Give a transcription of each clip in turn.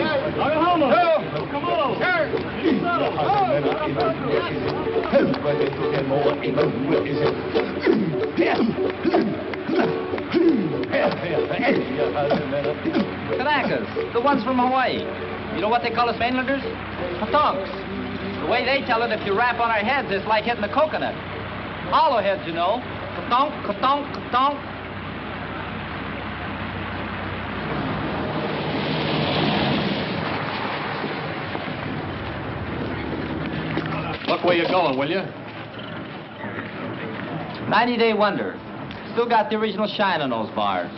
Come on! Kanakas, the ones from Hawaii. You know what they call us mainlanders? Patonks. The way they tell it, if you rap on our heads, it's like hitting a coconut. Hollow heads, you know. Katonk, katonk, katonk. Look where you're going, will you? 90-day wonder. Still got the original shine on those bars.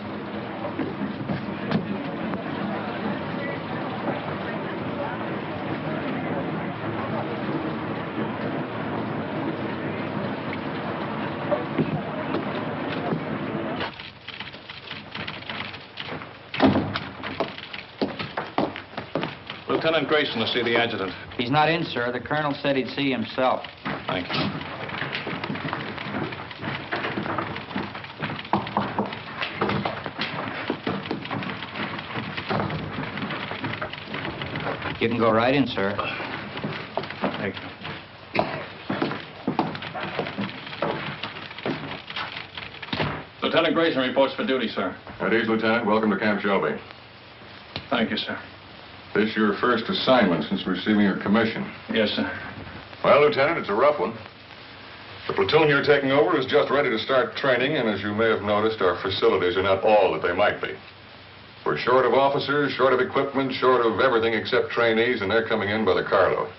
Lieutenant Grayson to see the adjutant. He's not in, sir. The colonel said he'd see himself. Thank you. You can go right in, sir. Thank you. Lieutenant Grayson reports for duty, sir. At ease, Lieutenant. Welcome to Camp Shelby. Thank you, sir. This your first assignment since receiving your commission? Yes, sir. Well, Lieutenant, it's a rough one. The platoon you're taking over is just ready to start training, and as you may have noticed, our facilities are not all that they might be. We're short of officers, short of equipment, short of everything except trainees, and they're coming in by the carload.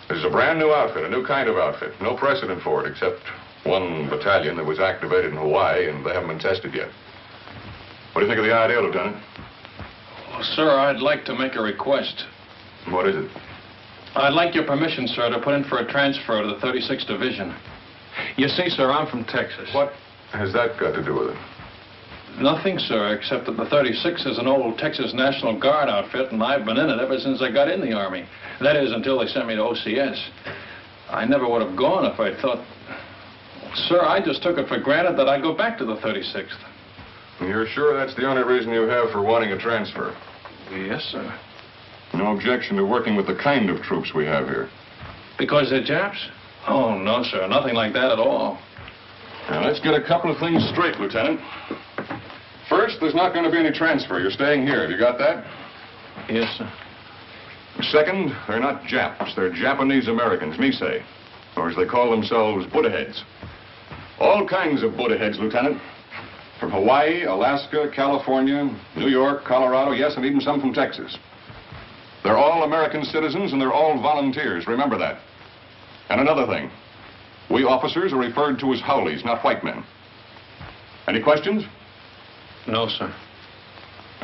This is a brand new outfit, a new kind of outfit. No precedent for it, except one battalion that was activated in Hawaii, and they haven't been tested yet. What do you think of the idea, Lieutenant? Well, sir, I'd like to make a request. What is it? I'd like your permission, sir, to put in for a transfer to the 36th Division. You see, sir, I'm from Texas. What has that got to do with it? Nothing, sir, except that the 36th is an old Texas National Guard outfit, and I've been in it ever since I got in the Army. That is, until they sent me to OCS. I never would have gone if I thought... Sir, I just took it for granted that I'd go back to the 36th. You're sure that's the only reason you have for wanting a transfer? Yes, sir. No objection to working with the kind of troops we have here? Because they're Japs? Oh, no, sir, nothing like that at all. Now, let's get a couple of things straight, Lieutenant. First, there's not going to be any transfer. You're staying here. Have you got that? Yes, sir. Second, they're not Japs. They're Japanese Americans, Nisei. Or as they call themselves, Buddha heads. All kinds of Buddha heads, Lieutenant. From Hawaii, Alaska, California, New York, Colorado, yes, and even some from Texas. They're all American citizens, and they're all volunteers. Remember that. And another thing. We officers are referred to as Howleys, not white men. Any questions? No, sir.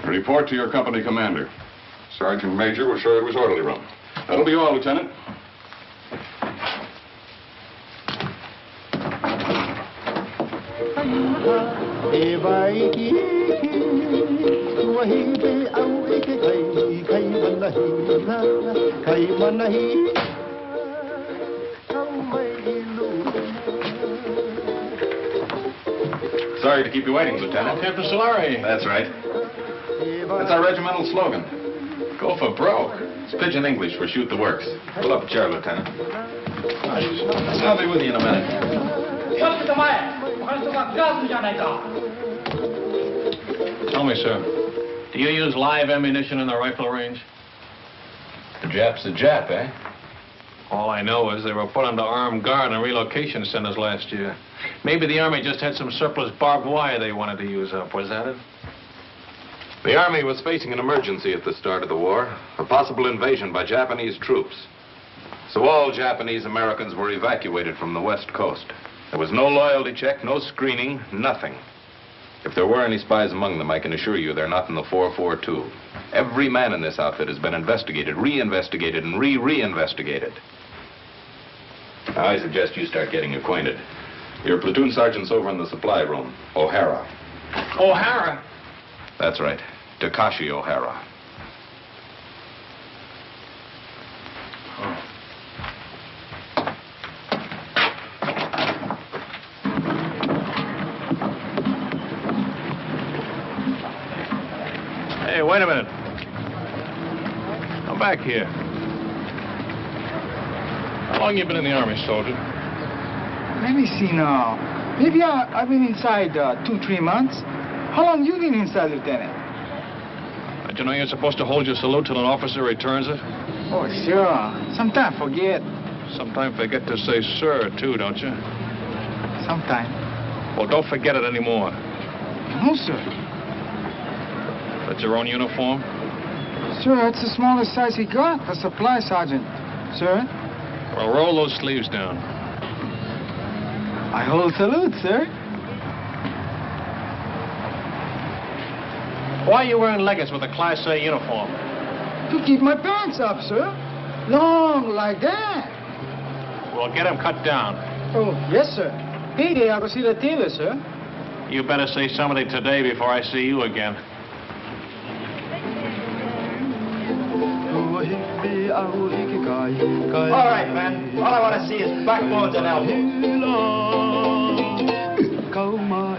Report to your company commander. Sergeant Major will show you to his orderly room. That'll be all, Lieutenant. Sorry to keep you waiting, Lieutenant. Captain Solari. That's right. That's our regimental slogan. Go for broke. It's pidgin English for shoot the works. Pull up a chair, Lieutenant. I'll be with you in a minute. Tell me, sir, do you use live ammunition in the rifle range? The Jap's a Jap, eh? All I know is they were put under armed guard in relocation centers last year. Maybe the Army just had some surplus barbed wire they wanted to use up. Was that it? The Army was facing an emergency at the start of the war, a possible invasion by Japanese troops. So all Japanese Americans were evacuated from the West Coast. There was no loyalty check, no screening, nothing. If there were any spies among them, I can assure you they're not in the 442. Every man in this outfit has been investigated, reinvestigated, and reinvestigated. Now, I suggest you start getting acquainted. Your platoon sergeant's over in the supply room, O'Hara. O'Hara? That's right, Takashi O'Hara. Hey, wait a minute. back here. How long you been in the Army, soldier? Let me see now. Maybe I've been inside 2-3 months. How long you been inside, Lieutenant? Don't you know you're supposed to hold your salute till an officer returns it? Oh, sure. Sometime forget. Sometimes forget to say sir, too, don't you? Sometime. Well, don't forget it anymore. No, sir. That's your own uniform? Sir, it's the smallest size we got. A supply sergeant. Sir? Well, roll those sleeves down. I hold salute, sir. Why are you wearing leggings with a Class A uniform? To keep my pants up, sir. Long like that. Well, get them cut down. Oh, yes, sir. Payday, I'll go see the tailor, sir. You better see somebody today before I see you again. All right, man. All I want to see is backbones and elbows. Come on.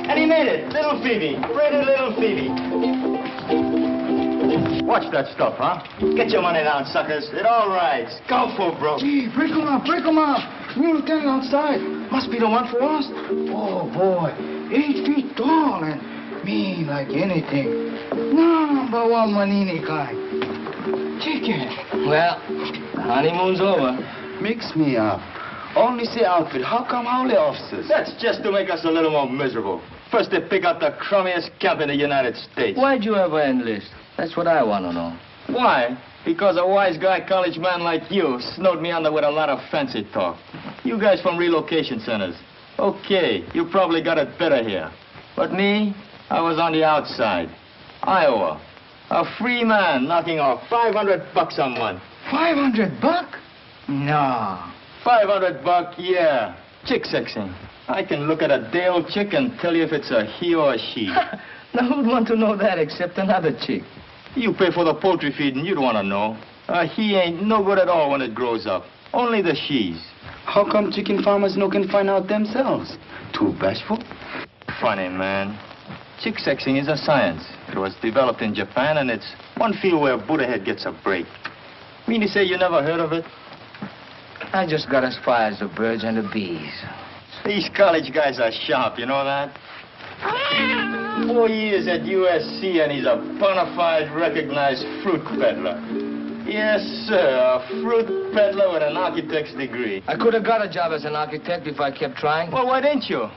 And he made it. Little Phoebe. Pretty little Phoebe. Watch that stuff, huh? Get your money down, suckers. It all rides. Go for broke. Gee, break 'em up, break 'em up. New lieutenant outside. Must be the one for us. Oh, boy. 8 feet tall and mean like anything. Number one Manini guy. Chicken. Well, the honeymoon's over. Mix me up. Only say outfit. How come hourly officers? That's just to make us a little more miserable. First they pick out the crummiest camp in the United States. Why'd you ever enlist? That's what I want to know. Why? Because a wise guy college man like you snowed me under with a lot of fancy talk. You guys from relocation centers. Okay, you probably got it better here. But me, I was on the outside. Iowa. A free man knocking off $500 a month. $500? No. $500, yeah. Chick sexing. I can look at a day-old chick and tell you if it's a he or a she. Now, who'd want to know that except another chick? You pay for the poultry feed and you'd want to know. He ain't no good at all when it grows up. Only the she's. How come chicken farmers no can find out themselves? Too bashful? Funny, man. Chick sexing is a science. It was developed in Japan, and it's one field where Buddha-head gets a break. Mean to say you never heard of it? I just got as far as the birds and the bees. These college guys are sharp, you know that? 4 years at USC, and he's a bona fide recognized fruit peddler. Yes, sir, a fruit peddler with an architect's degree. I could have got a job as an architect if I kept trying. Well, why didn't you?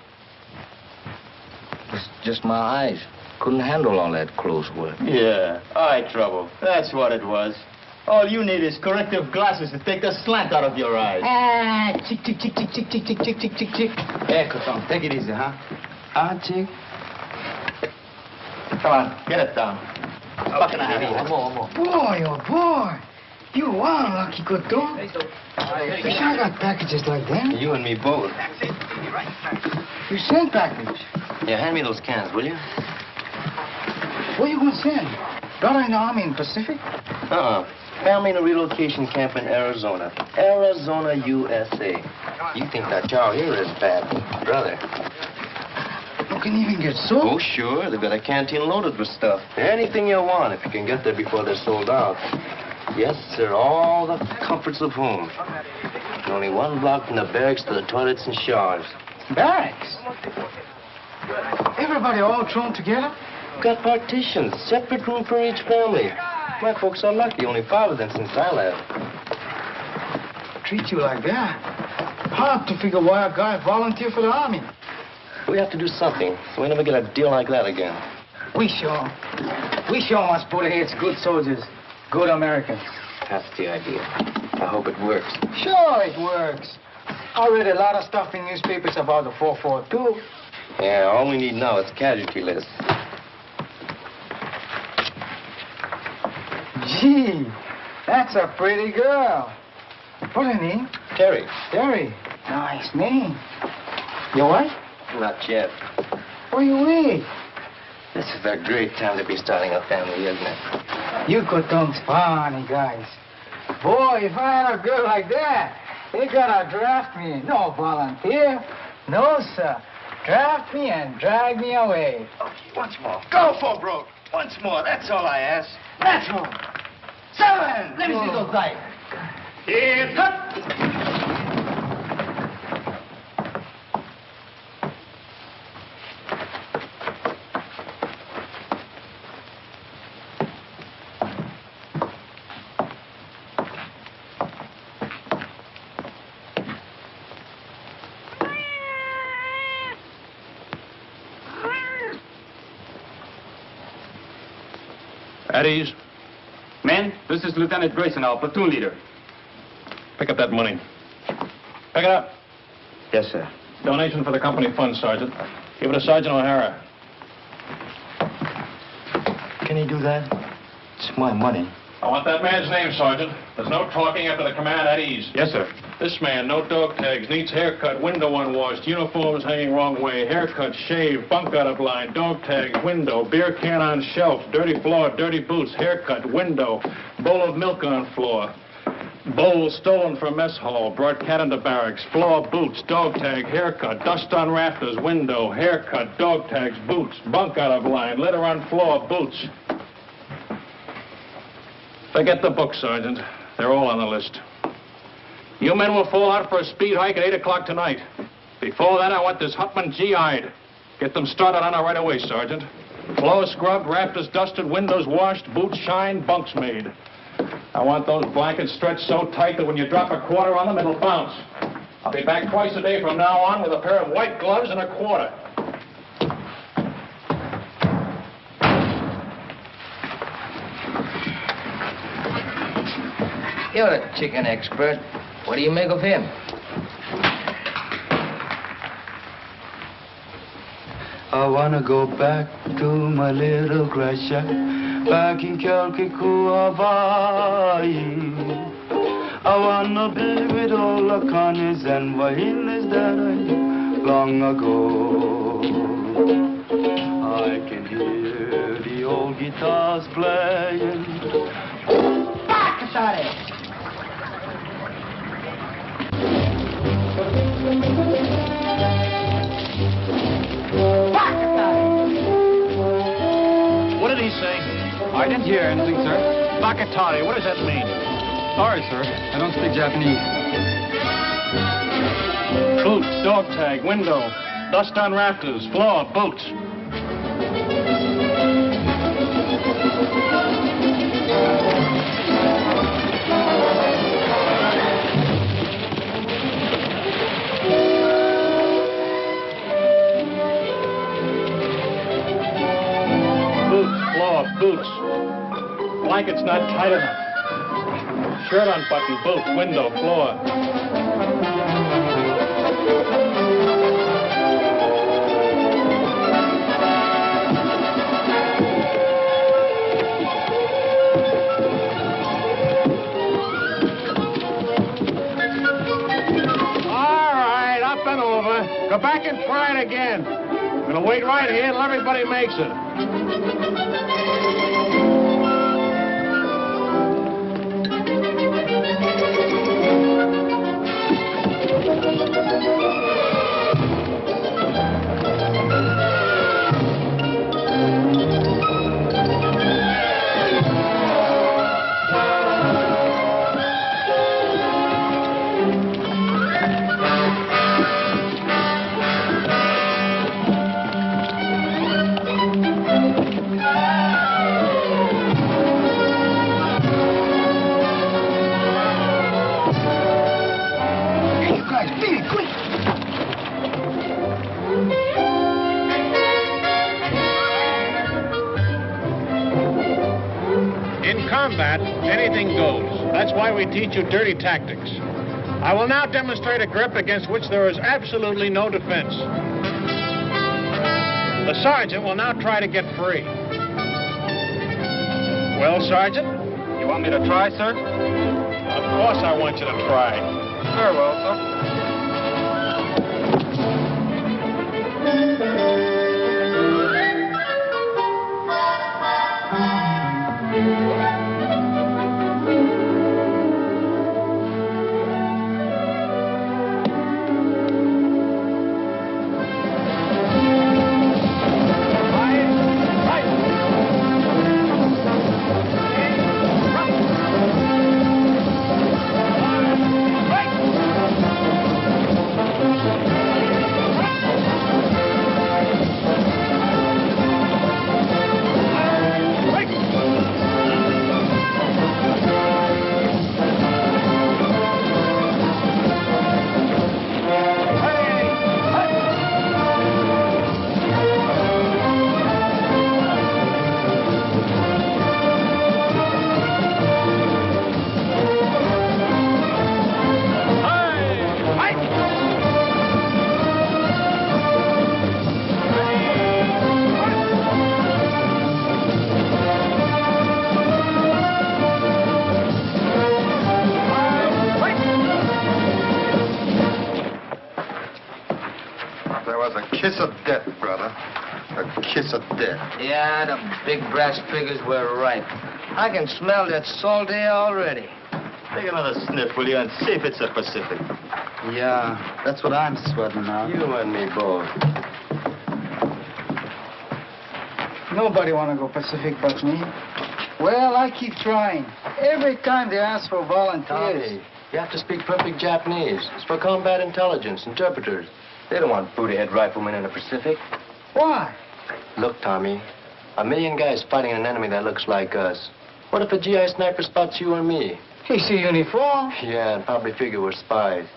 It's just my eyes. Couldn't handle all that close work. Yeah, eye trouble. That's what it was. All you need is corrective glasses to take the slant out of your eyes. Ah, chick, chick, chick, chick, chick, chick, chick, chick, chick, chick, chick. Hey, Cotton, take it easy, huh? Chick. Come on, get it down. Buck and a half. Boy, oh, boy. You are a lucky good dog. Wish I got packages like that. You and me both. You send package. Yeah, hand me those cans, will you? Where you gonna send? Brother in the Army in Pacific? Family in a relocation camp in Arizona. Arizona, USA. You think that chow here is bad, brother? You can even get soap? Oh, sure. They've got a canteen loaded with stuff. Anything you want if you can get there before they're sold out. Yes, sir. All the comforts of home. And only one block from the barracks to the toilets and showers. Barracks? Everybody all thrown together? Got partitions. Separate room for each family. My folks are lucky. Only 5 of them since I left. Treat you like that? Hard to figure why a guy volunteered for the Army. We have to do something so we never get a deal like that again. We sure must put heads good soldiers, good Americans. That's the idea. I hope it works. Sure it works. I read a lot of stuff in newspapers about the 442. Yeah, all we need now is casualty lists. Gee, that's a pretty girl. What's her name? Terry. Terry. Nice name. Your wife? Not yet. Where you with? This is a great time to be starting a family, isn't it? You Coton's funny guys. Boy, if I had a girl like that, they gotta draft me. No volunteer. No, sir. Draft me and drag me away. Once more. Go for broke. Once more. That's all I ask. That's all. 7. Let me see those dice. Here, cut. At ease. Men, this is Lieutenant Grayson, our platoon leader. Pick up that money. Pick it up. Yes, sir. Donation for the company fund, Sergeant. Give it to Sergeant O'Hara. Can he do that? It's my money. I want that man's name, Sergeant. There's no talking after the command at ease. Yes, sir. This man, no dog tags, needs haircut, window unwashed, uniforms hanging wrong way, haircut, shave, bunk out of line, dog tags, window, beer can on shelf, dirty floor, dirty boots, haircut, window, bowl of milk on floor, bowl stolen from mess hall, brought cat into barracks, floor, boots, dog tag, haircut, dust on rafters, window, haircut, dog tags, boots, bunk out of line, litter on floor, boots. Forget the book, Sergeant. They're all on the list. You men will fall out for a speed hike at 8 o'clock tonight. Before that, I want this hutman GI'd. Get them started on it right away, Sergeant. Floors scrubbed, rafters dusted, windows washed, boots shined, bunks made. I want those blankets stretched so tight that when you drop a quarter on them, it'll bounce. I'll be back twice a day from now on with a pair of white gloves and a quarter. You're a chicken expert. What do you make of him? I wanna go back to my little grass shack back in Calcutta, Hawaii. I wanna be with all the connies and vahinas that I knew long ago. I can hear the old guitars playing. Back at it! What did he say? I didn't hear anything, sir. Bakatari, what does that mean? Sorry, sir. I don't speak Japanese. Boots, dog tag, window, dust on rafters, floor, boots. Boots. Blanket's not tight enough. Shirt unbuttoned, boots, window, floor. All right, up and over. Go back and try it again. I'm gonna wait right here until everybody makes it. Anything goes. That's why we teach you dirty tactics. I will now demonstrate a grip against which there is absolutely no defense. The sergeant will now try to get free. Well, Sergeant? You want me to try, sir? Of course I want you to try. Very well, sir. kiss of death, brother. A kiss of death. Yeah, the big brass figures were right. I can smell that salt air already. Take another sniff, will you, and see if it's the Pacific. Yeah, that's what I'm sweating now. You and me both. Nobody want to go Pacific but me. Well, I keep trying. Every time they ask for volunteers. Tommy, you have to speak perfect Japanese. It's for combat intelligence, interpreters. They don't want booty-head riflemen in the Pacific. Why? Look, Tommy, 1 million guys fighting an enemy that looks like us. What if a GI sniper spots you or me? He see uniform. Yeah, and probably figure we're spies.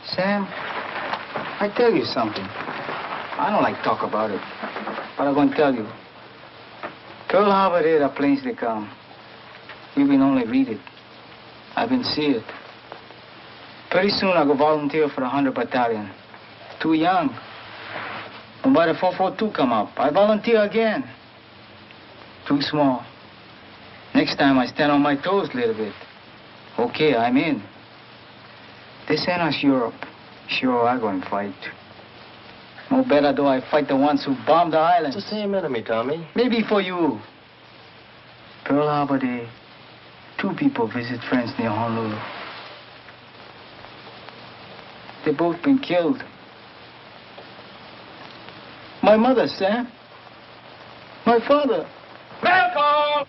Sam, I tell you something. I don't like talk about it, but I'm going to tell you. Pearl Harbor there, the planes they come. We've been only read it. I've been see it. Pretty soon I go volunteer for the 100 Battalion. Too young. And by the 442 come up, I volunteer again. Too small. Next time I stand on my toes a little bit. Okay, I'm in. This ain't us Europe. Sure, I go and fight. No better do I fight the ones who bombed the island. It's the same enemy, Tommy. Maybe for you. Pearl Harbor Day, 2 people visit friends near Honolulu. They both been killed. My mother, Sam. My father. Welcome!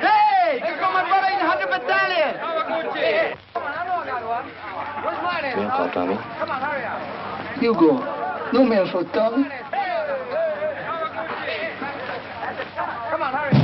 Hey! Here come my brother in the 100 Battalion! Where's mine? Mail call, Tommy. Come on, hurry up. You go. No mail for Tommy. Come on, hurry.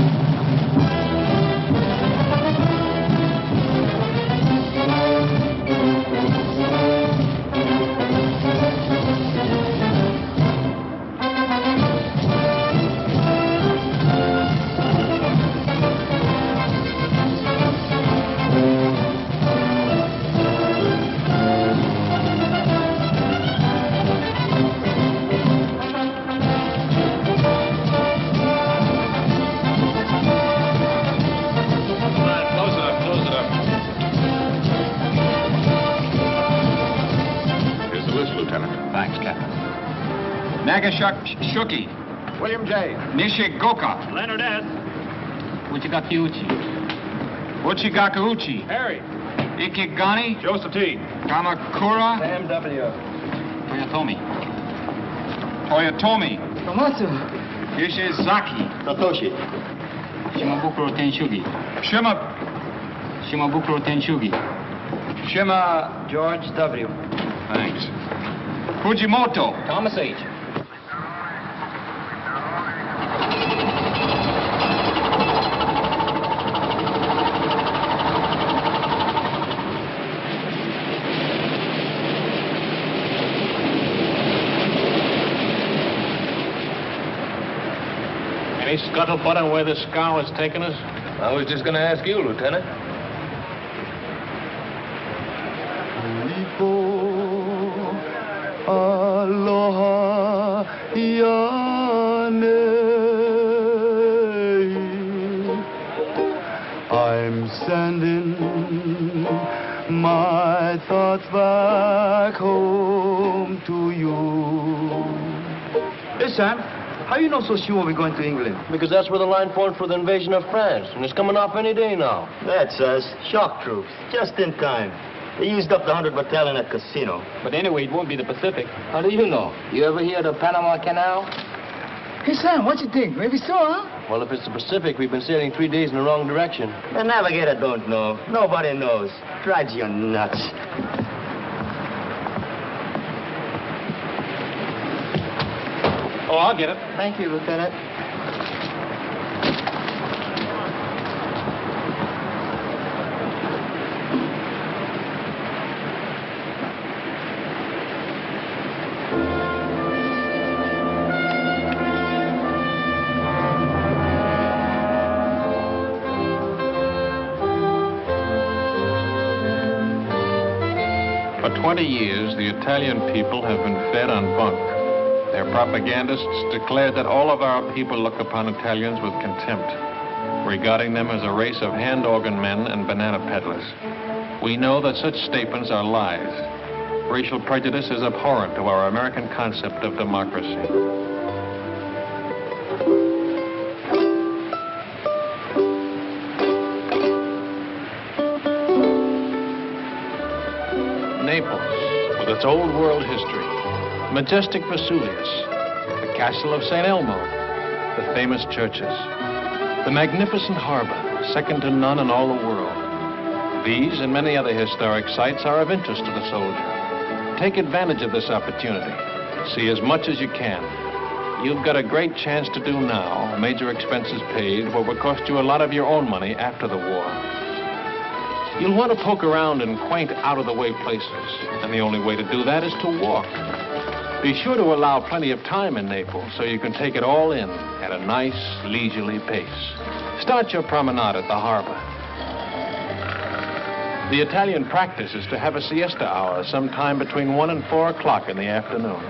Nagashuki. William J. Nishigoka. Leonard S. Uchigakiuchi. Uchigakauchi. Harry. Ikigani. Joseph T. Kamakura. Sam W. Toyotomi. Toyotomi. Tomatsu. Ishizaki. Satoshi. Shimabukuro Tenshugi. Shima. Shimabukuro Tenshugi. Shima. George W. Thanks. Fujimoto. Thomas H. Any scuttlebutt on where this scow has taken us? I was just going to ask you, Lieutenant. Aloha Yane. I'm sending my thoughts back home to you. Hey, Sam, how you know so sure we're going to England? Because that's where the line formed for the invasion of France, and it's coming off any day now. That's us, shock troops, just in time. They used up the 100 Battalion at Casino. But anyway, it won't be the Pacific. How do you know? You ever hear of the Panama Canal? Hey, Sam, what you think? Maybe so, huh? Well, if it's the Pacific, we've been sailing 3 days in the wrong direction. The navigator don't know. Nobody knows. Drives you nuts. Oh, I'll get it. Thank you, Lieutenant. For 20 years, the Italian people have been fed on bunk. Their propagandists declared that all of our people look upon Italians with contempt, regarding them as a race of hand organ men and banana peddlers. We know that such statements are lies. Racial prejudice is abhorrent to our American concept of democracy. Naples, with its old world history, majestic Vesuvius, the castle of St. Elmo, the famous churches, the magnificent harbor, second to none in all the world. These and many other historic sites are of interest to the soldier. Take advantage of this opportunity. See as much as you can. You've got a great chance to do now, major expenses paid, what will cost you a lot of your own money after the war. You'll want to poke around in quaint, out-of-the-way places, and the only way to do that is to walk. Be sure to allow plenty of time in Naples so you can take it all in at a nice, leisurely pace. Start your promenade at the harbor. The Italian practice is to have a siesta hour sometime between 1 and 4 o'clock in the afternoon.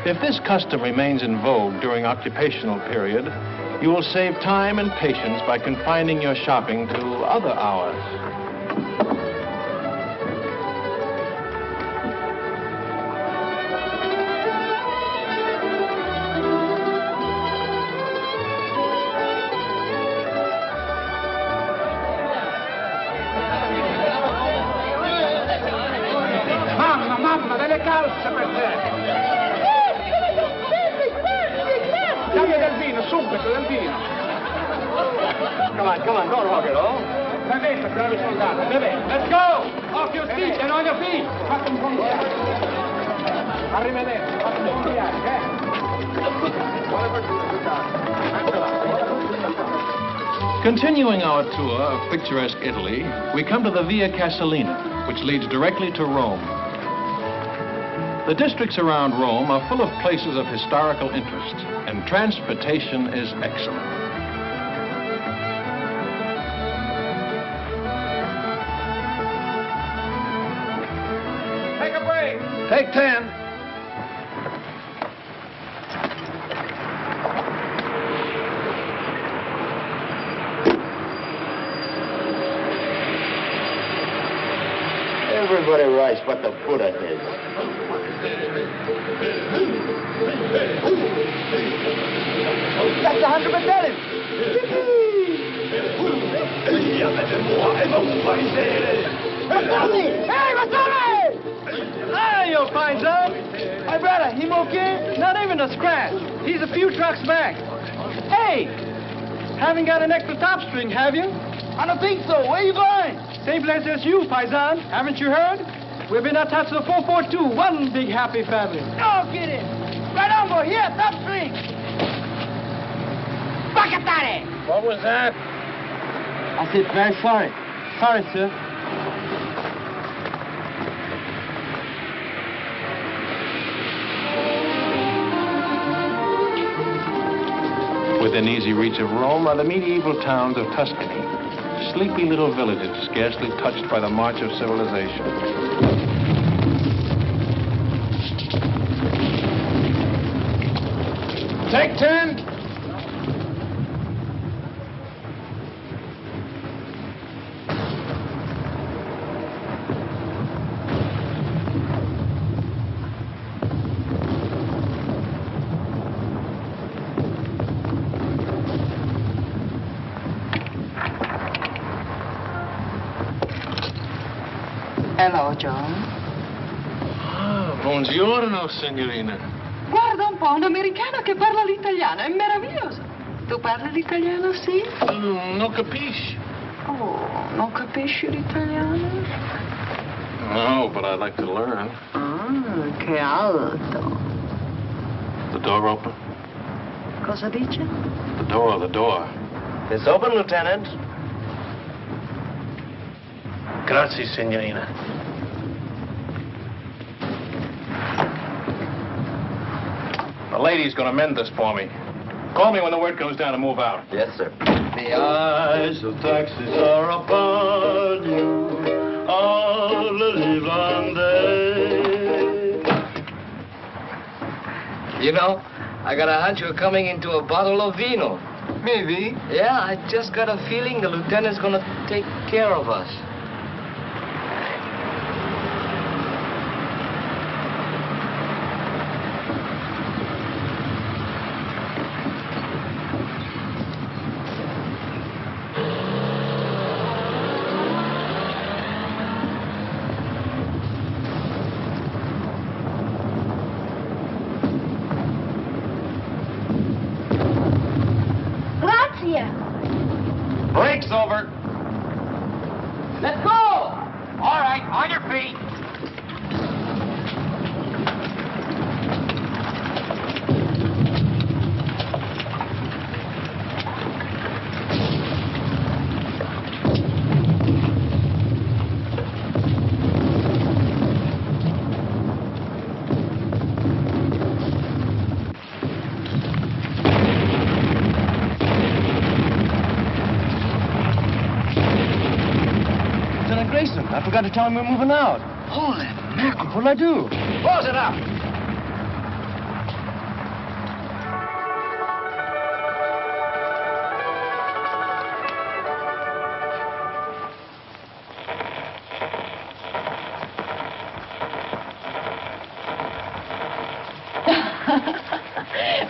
If this custom remains in vogue during occupational period, you will save time and patience by confining your shopping to other hours. Mamma, delle calze per te! Dammi del vino, subito, del vino! Come on, don't hog it all. Bevete, bravi soldati, bevete! Let's go! Occhio sticcia, non ho qui! Fate un buon viaggio! Arrivederci, fate un buon viaggio, Continuing our tour of picturesque Italy, we come to the Via Casalina, which leads directly to Rome. The districts around Rome are full of places of historical interest, and transportation is excellent. Take a break! Take 10. Everybody writes what the Buddha did. That's 100 medallions! Hey, Matone! Hey, you paisan! My brother, him okay? Not even a scratch. He's a few trucks back. Hey! Haven't got an extra top string, have you? I don't think so. Where you going? Same place as you, paisan. Haven't you heard? We've been attached to the 442, one big happy family. No kidding. Right on, boy. Here, top string. Bacatare! What was that? I said, very sorry. Sorry, sir. Within easy reach of Rome are the medieval towns of Tuscany. Sleepy little villages, scarcely touched by the march of civilization. Take 10. Hello, John. Ah, buongiorno, signorina. Guarda un po', un americano che parla l'italiano, è meraviglioso. Tu parli l'italiano, sì? Non capisci. Oh, non capisci l'italiano? No, but I'd like to learn. Ah, che alto. The door open? Cosa dice? The door. It's open, Lieutenant. Grazie, signorina. The lady's gonna mend this for me. Call me when the word comes down to move out. Yes, sir. The eyes of taxis are upon you all the livelong day. You know, I got a hunch you're coming into a bottle of vino. Maybe. Yeah, I just got a feeling the lieutenant's gonna take care of us. got to tell him we're moving out. Holy mackerel. What'll I do? Close it up.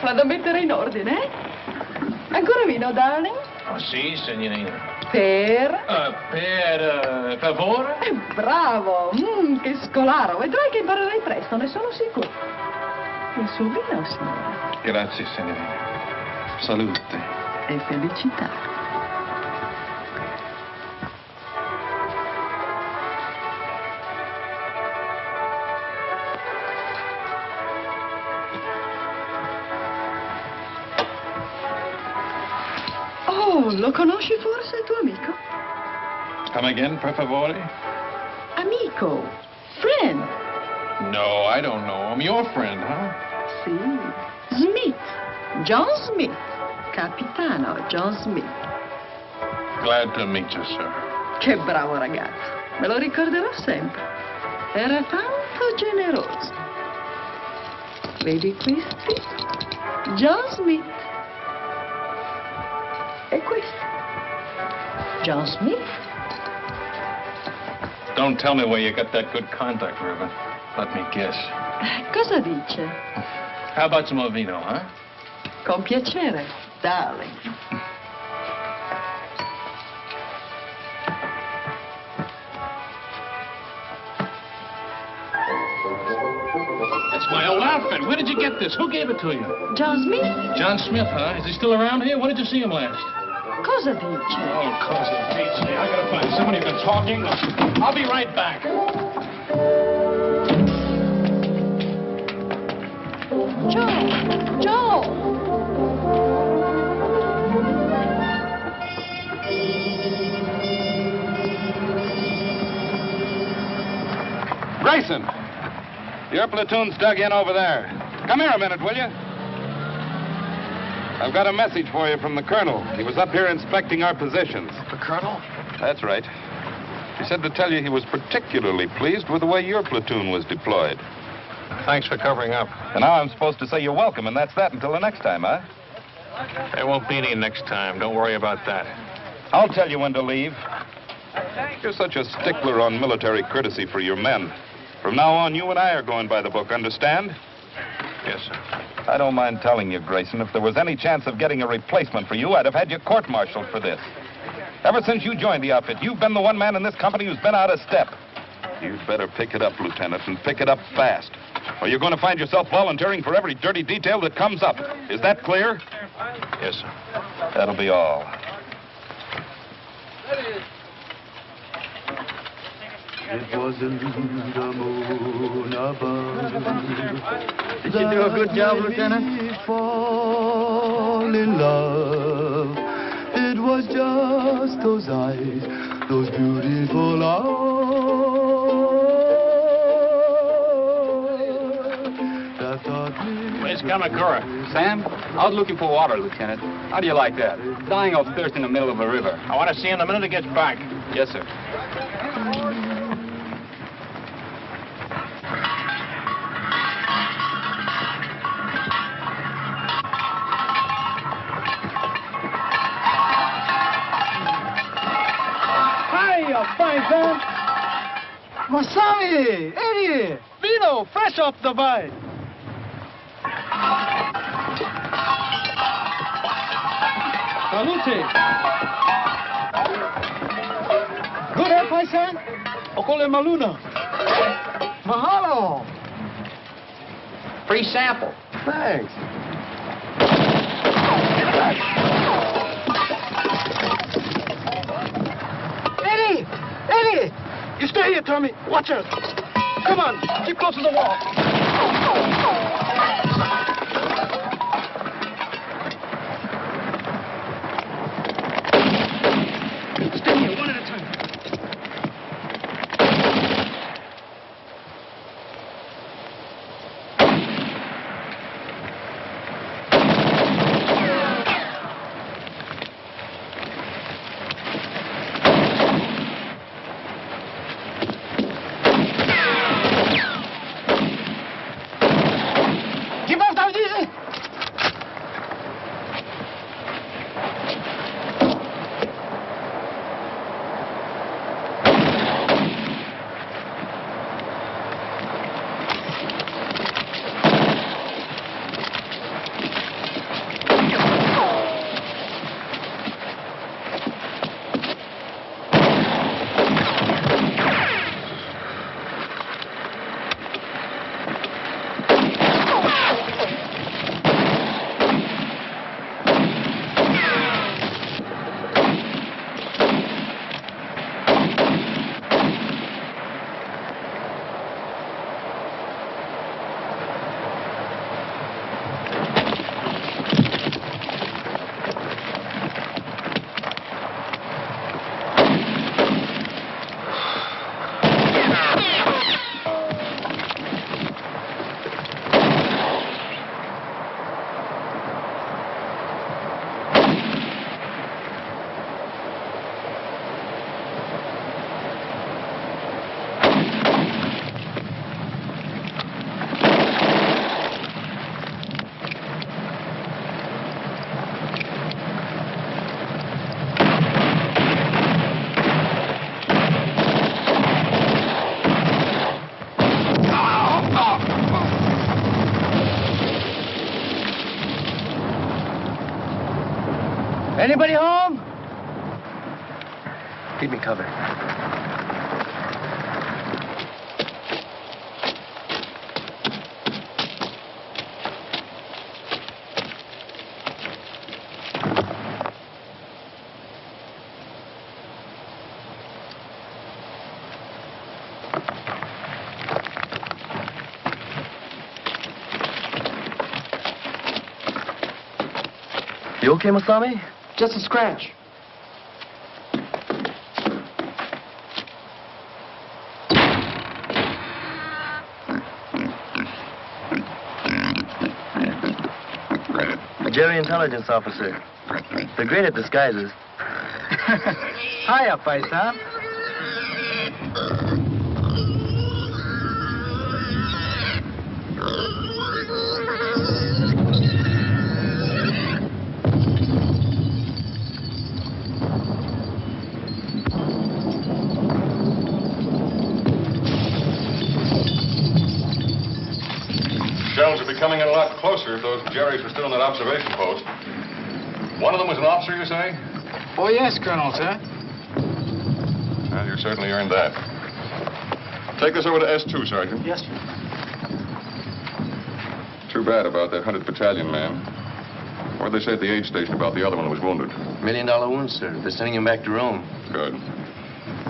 Vado a mettere in ordine, eh? Ancora vino, darling? Oh, sì, signorina. Per? Per favore? Bravo! Che scolaro! Vedrai che imparerai presto, ne sono sicuro. Il suo vino, signore. Grazie, signorina. Salute. E felicità. Oh, lo conosci forse il tuo amico? Come again, per favore? Amico. Friend. No, I don't know him. Your friend, huh? Sì. Smith. John Smith. Capitano John Smith. Glad to meet you, sir. Che bravo ragazzo. Me lo ricorderò sempre. Era tanto generoso. Vedi questi? John Smith. E questo? John Smith. Don't tell me where you got that good contact, Reuben. Let me guess. Cosa dice? How about some more vino, huh? Con piacere, darling. That's my old outfit. Where did you get this? Who gave it to you? John Smith? John Smith, huh? Is he still around here? When did you see him last? Cosa dice? Oh, cosa dice. I gotta find somebody who's been talking. I'll be right back. Joe! Grayson, your platoon's dug in over there. Come here a minute, will you? I've got a message for you from the colonel. He was up here inspecting our positions. The colonel? That's right. He said to tell you he was particularly pleased with the way your platoon was deployed. Thanks for covering up. And now I'm supposed to say you're welcome, and that's that until the next time, huh? There won't be any next time. Don't worry about that. I'll tell you when to leave. You're such a stickler on military courtesy for your men. From now on, you and I are going by the book, understand? Yes, sir. I don't mind telling you, Grayson, if there was any chance of getting a replacement for you, I'd have had you court-martialed for this. Ever since you joined the outfit, you've been the one man in this company who's been out of step. You'd better pick it up, Lieutenant, and pick it up fast. Or you're going to find yourself volunteering for every dirty detail that comes up. Is that clear? Yes, sir. That'll be all. It wasn't the moon above. Did you do a good job, Lieutenant? Fall in love. It was just those eyes, those beautiful eyes. That taught me. Where's Kamakura? Sam, out looking for water, Lieutenant. How do you like that? Dying of thirst in the middle of a river. I want to see him the minute he gets back. Yes, sir. Fine, son. Masami, Eddie, Vino, fresh off the vine. Salute. Good, eh, paisan? Okole maluna. Mahalo. Free sample. Thanks. Eddie! You stay here, Tommy. Watch out. Come on, keep close to the wall. Stay here, one at a time. Anybody home? Keep me covered. You okay, Masami? Just a scratch. A Jerry intelligence officer. They're great at disguises. Hiya, Paisan. Shells are becoming a lot closer if those Jerrys were still in that observation post. One of them was an officer, you say? Oh, yes, Colonel, sir. Well, you certainly earned that. Take this over to S2, Sergeant. Yes, sir. Too bad about that 100th Battalion man. What'd they say at the aid station about the other one who was wounded? $1 million wound, sir. They're sending him back to Rome. Good.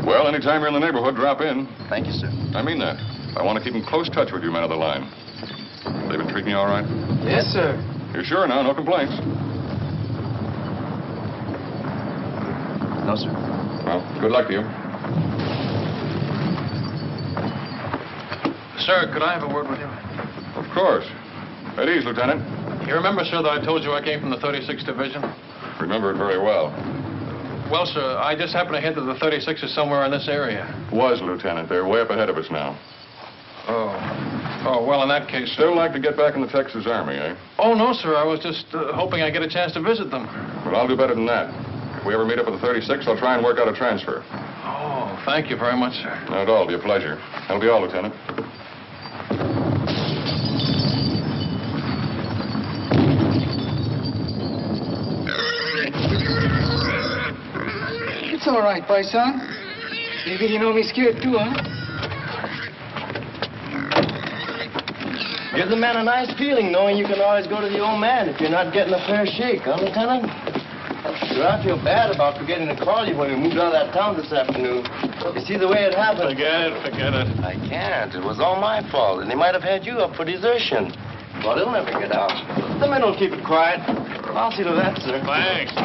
Well, anytime you're in the neighborhood, drop in. Thank you, sir. I mean that. I want to keep in close touch with you men of the line. They've been treating you all right? Yes, sir. You're sure now? No complaints? No, sir. Well, good luck to you. Sir, could I have a word with you? Of course. At ease, Lieutenant. You remember, sir, that I told you I came from the 36th Division? Remember it very well. Well, sir, I just happened to hint that the 36th is somewhere in this area. Was, Lieutenant. They're way up ahead of us now. Oh, well, in that case... Still like to get back in the Texas Army, eh? Oh, no, sir. I was just hoping I'd get a chance to visit them. Well, I'll do better than that. If we ever meet up with the 36th, I'll try and work out a transfer. Oh, thank you very much, sir. Not at all. It'll be a pleasure. That'll be all, Lieutenant. It's all right, Paisan. Maybe you know me scared too, huh? Gives a man a nice feeling knowing you can always go to the old man if you're not getting a fair shake, huh, Lieutenant? Sure, I feel bad about forgetting to call you when we moved out of that town this afternoon. You see the way it happened? Forget it. I can't. It was all my fault, and they might have had you up for desertion. Well, they'll never get out. The men will keep it quiet. I'll see to that, sir. Thanks.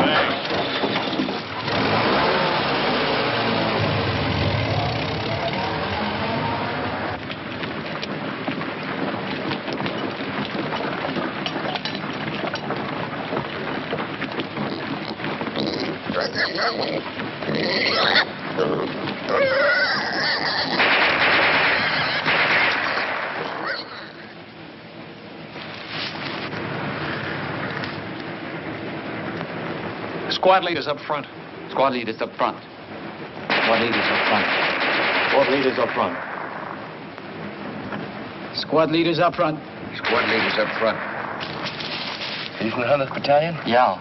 Squad leaders up front. Squad leaders up front. Squad leaders up front. Squad leaders up front. Squad leaders up front. Squad leaders up front. Are you from the 100th Battalion? Yeah.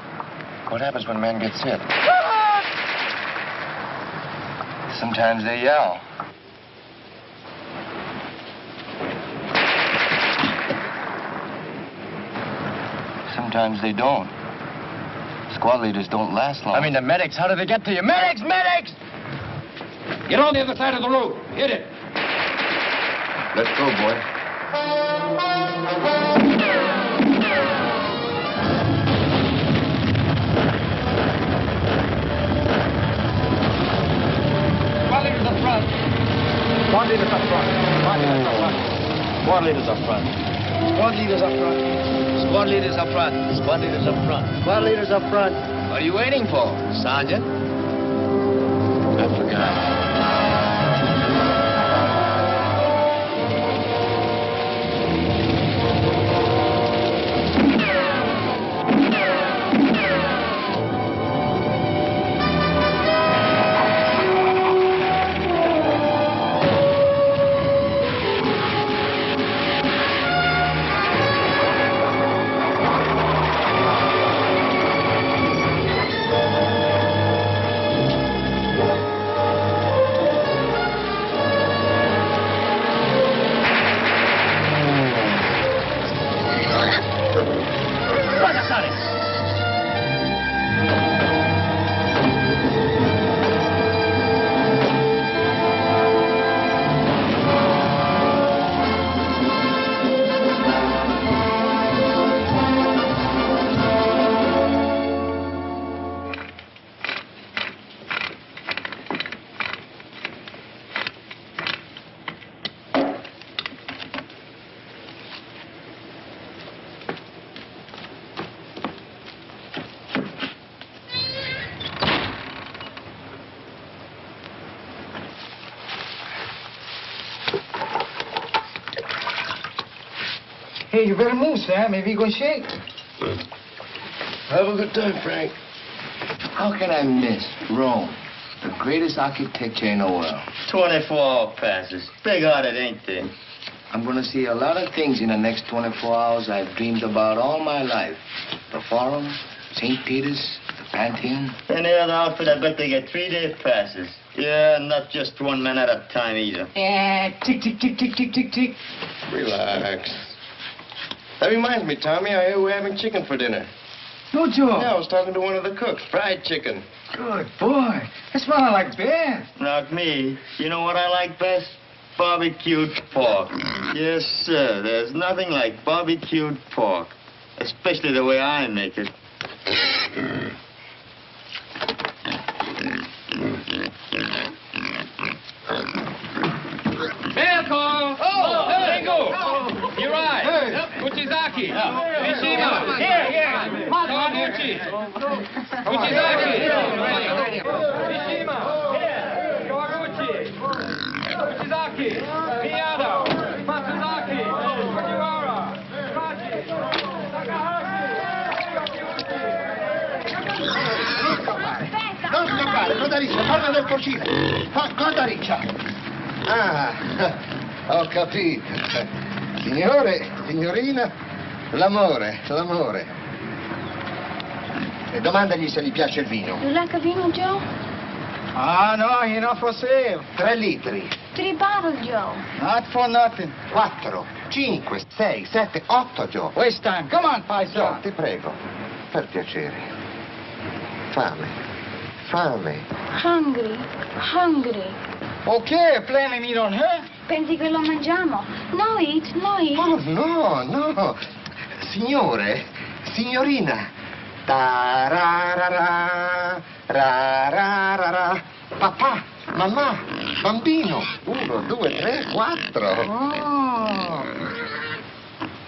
What happens when a man gets hit? Sometimes they yell. Sometimes they don't. Squad leaders don't last long. I mean, the medics, how do they get to you? Medics! Get on the other side of the road. Hit it. Let's go, boy. Squad leaders up front. Squad leaders up front. Squad leaders up front. Squad leaders up front. Squad leaders up front. Squad leaders up front. Squad leaders up front. What are you waiting for, Sergeant? I forgot. Okay, you better move, Sam. Maybe you're going to shake. Have a good time, Frank. How can I miss Rome? The greatest architecture in the world. 24-hour passes. Big-hearted, ain't they? I'm going to see a lot of things in the next 24 hours I've dreamed about all my life. The Forum, St. Peter's, the Pantheon. Any other outfit, I bet they get 3-day passes. Yeah, not just one man at a time either. Tick, tick, tick, tick, tick, tick, tick. Relax. That reminds me, Tommy, I hear we're having chicken for dinner. No, Joe. Yeah, I was talking to one of the cooks. Fried chicken. Good boy. That's what I like best. Not me. You know what I like best? Barbecued pork. Yes, sir. There's nothing like barbecued pork. Especially the way I make it. Welcome! Oh, Ringo! You're right. Kuchizaki. Mishima. Here. Kawaguchi. Kuchizaki. Mishima. Kawaguchi. Kuchizaki. Miyado. Matsuzaki. Fujiwara. Kachi. Non scappare, cosa riccia? Parla del porcino. Cosa riccia? Ah, ho capito. Signore, signorina, l'amore. E domandagli se gli piace il vino. You like a vino, Joe? Ah, no, you're not for sale. 3 litri. 3 bottles, Joe. Not for nothing. 4, 5, 6, 7, 8, Joe. Waste time. Come on, Joe, paisa. ti prego, per piacere. Fame. Hungry. Okay, plenty meat on her. Pensi che lo mangiamo? No eat. Oh, no. Signore, signorina. Tararara, rararara. Papà, mamma, bambino. 1, 2, 3, 4. Oh.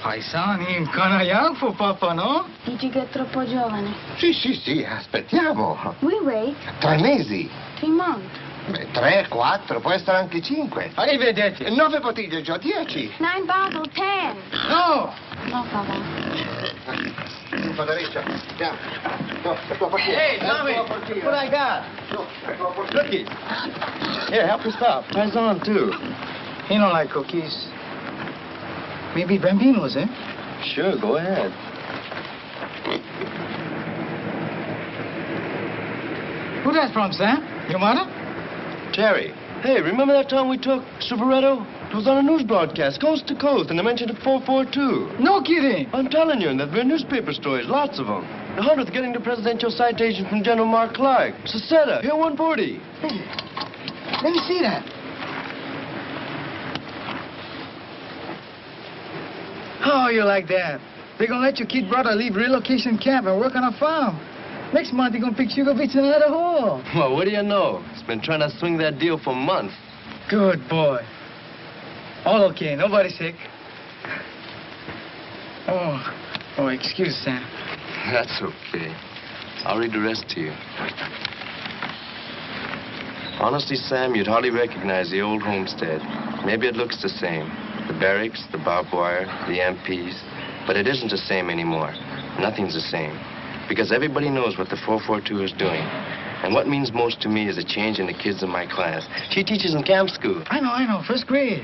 Paisani, kinda young for Papa, no? Dici che è troppo giovane. Sì, aspettiamo. We wait 3 mesi. 3 months. 3, 4, può essere anche 5. Arrivederci. 9 bottiglie, Joe, 10. 9 bottles, 10. No. No, Papa. Padariccia, andiamo. No, è tua partita. Hey, Tommy, what I got? Cookies. Here, help us stop. Pass on, too. He don't like cookies. Maybe Bambino's, eh? Sure, go ahead. Who that from, Sam? Your mother? Jerry. Hey, remember that time we took Superetto? It was on a news broadcast, coast to coast, and they mentioned it 442. No kidding. I'm telling you, and there've been newspaper stories, lots of them. The 100th getting the presidential citation from General Mark Clark. Seceta, here 140. Hey, let me see that. Oh, you like that? They're gonna let your kid brother leave relocation camp and work on a farm. Next month, you're gonna pick sugar beets in another hole. Well, what do you know? He's been trying to swing that deal for months. Good boy. All okay, nobody sick. Oh, excuse, Sam. That's okay. I'll read the rest to you. Honestly, Sam, you'd hardly recognize the old homestead. Maybe it looks the same. The barracks, the barbed wire, the MPs. But it isn't the same anymore. Nothing's the same. Because everybody knows what the 442 is doing. And what means most to me is a change in the kids in my class. She teaches in camp school. I know, first grade.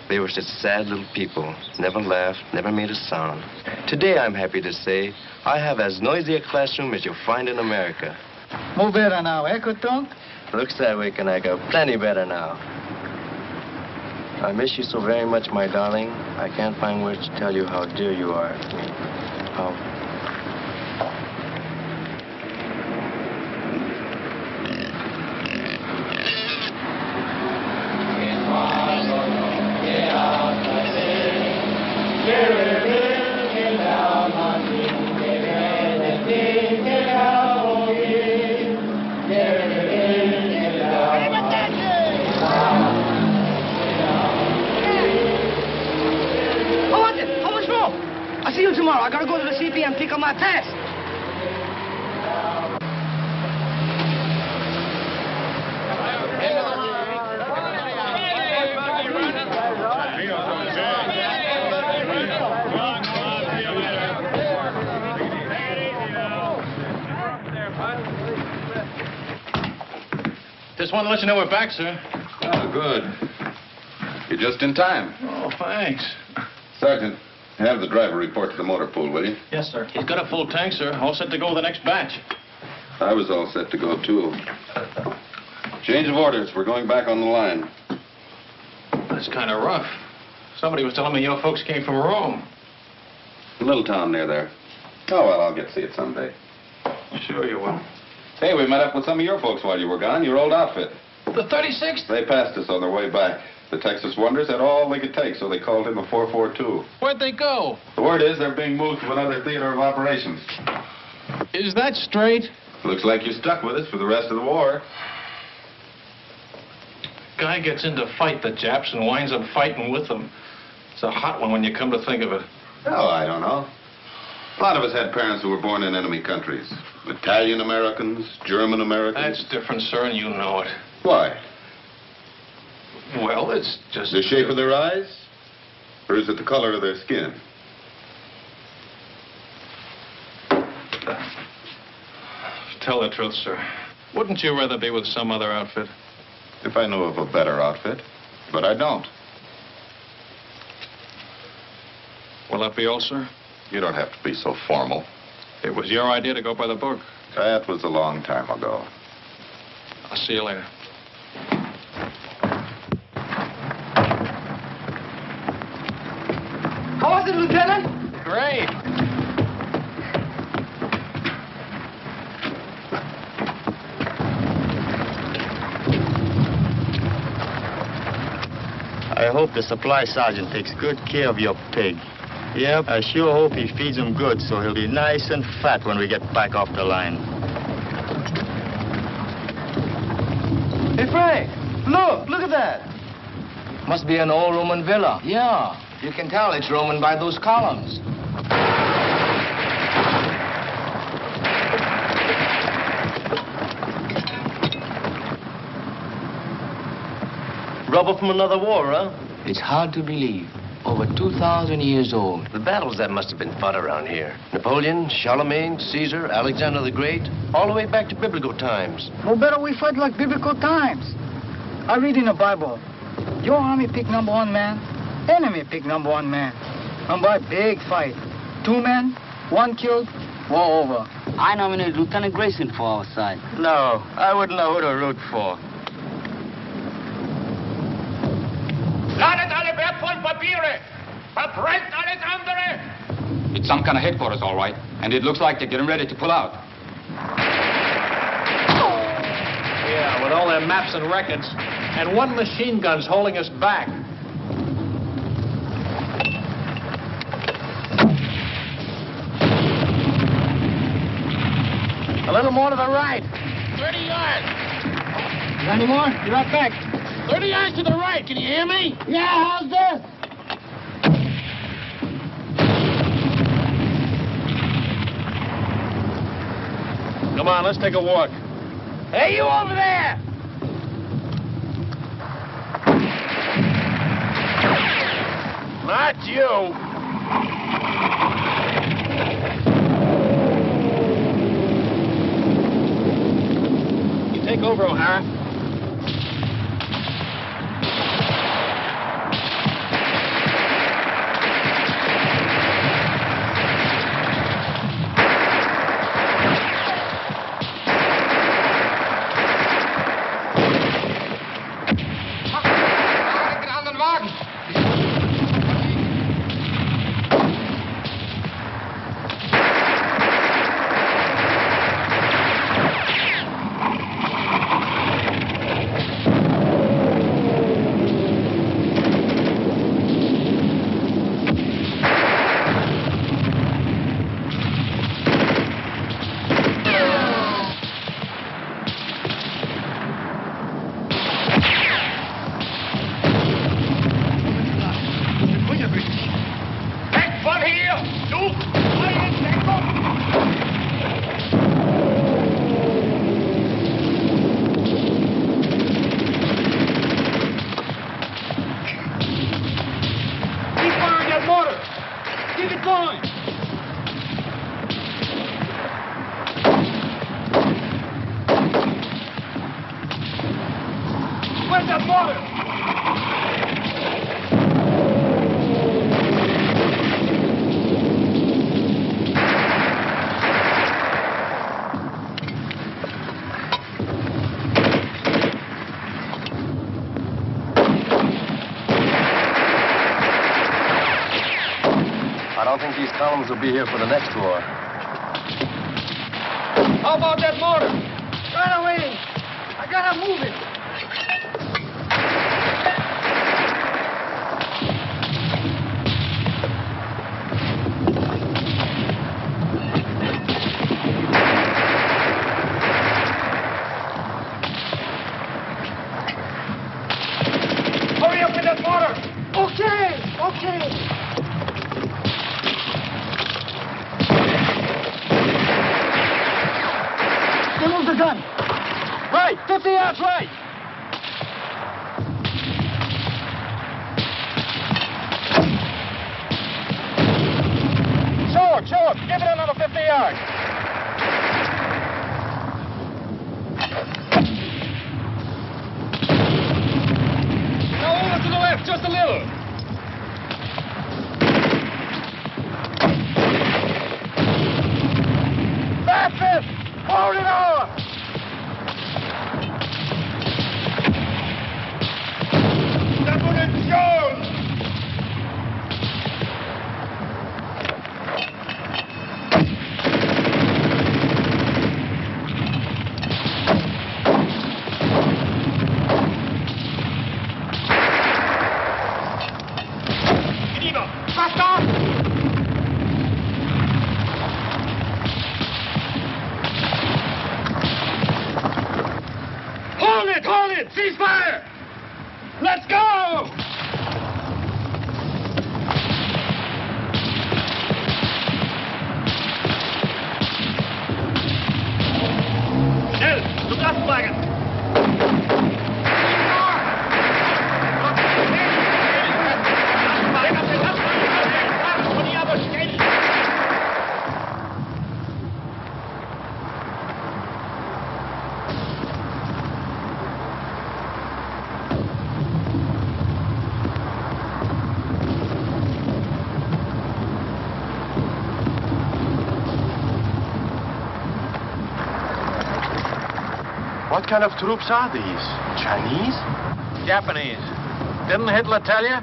They were such sad little people. Never laughed, never made a sound. Today, I'm happy to say, I have as noisy a classroom as you'll find in America. More better now, eh, Kotunk? Looks that way, Kanaka. Plenty better now. I miss you so very much, my darling. I can't find words to tell you how dear you are to me. How... I'll see you tomorrow. I gotta go to the CP and pick up my test. just want to let you know we're back, sir. Oh, good. You're just in time. Oh, thanks. Sergeant, have the driver report to the motor pool, will you? Yes, sir. He's got a full tank, sir. All set to go with the next batch. I was all set to go, too. Change of orders. We're going back on the line. That's kind of rough. Somebody was telling me your folks came from Rome. A little town near there. Oh, well, I'll get to see it someday. Sure you will. Hey, we met up with some of your folks while you were gone, your old outfit. The 36th? They passed us on their way back. The Texas Wonders had all they could take, so they called in the 442. Where'd they go? The word is they're being moved to another theater of operations. Is that straight? Looks like you're stuck with us for the rest of the war. Guy gets in to fight the Japs and winds up fighting with them. It's a hot one when you come to think of it. Oh, I don't know. A lot of us had parents who were born in enemy countries. Italian Americans, German Americans. That's different, sir, and you know it. Why? Well, it's just... The shape of their eyes? Or is it the color of their skin? Tell the truth, sir. Wouldn't you rather be with some other outfit? If I knew of a better outfit. But I don't. Will that be all, sir? You don't have to be so formal. It was your idea to go by the book. That was a long time ago. I'll see you later. How was it, Lieutenant? Great. I hope the supply sergeant takes good care of your pig. Yep, I sure hope he feeds him good so he'll be nice and fat when we get back off the line. Hey, Frank, look at that. Must be an old Roman villa. Yeah, you can tell it's Roman by those columns. Rubber from another war, huh? It's hard to believe. Over 2,000 years old. The battles that must have been fought around here. Napoleon, Charlemagne, Caesar, Alexander the Great, all the way back to biblical times. No better we fight like biblical times. I read in the Bible, your army pick number 1 man, enemy pick number 1 man. And by big fight, 2 men, 1 killed, war over. I nominated Lieutenant Grayson for our side. No, I wouldn't know who to root for. Ladet alle wertvollen Papiere! Verbrennt alles andere! It's some kind of headquarters, all right. And it looks like they're getting ready to pull out. Yeah, with all their maps and records. And 1 machine gun's holding us back. A little more to the right. 30 yards! Got any more? Be right back. 30 yards to the right, can you hear me? Yeah, how's this? Come on, let's take a walk. Hey, you over there! Not you! You take over, O'Hara. border! I don't think these columns will be here for the next war. How about that mortar? Right away. I gotta move it. Hurry up with that mortar! Okay. Remove the gun. Right, 50 yards right! Show it! Give it another 50 yards! Now over to the left, just a little. That's it! Hold it on! That's what it shows! Faster! Hold it! Ceasefire! Let's go! Schnell, zum Lastwagen! What kind of troops are these? Chinese? Japanese. Didn't Hitler tell you?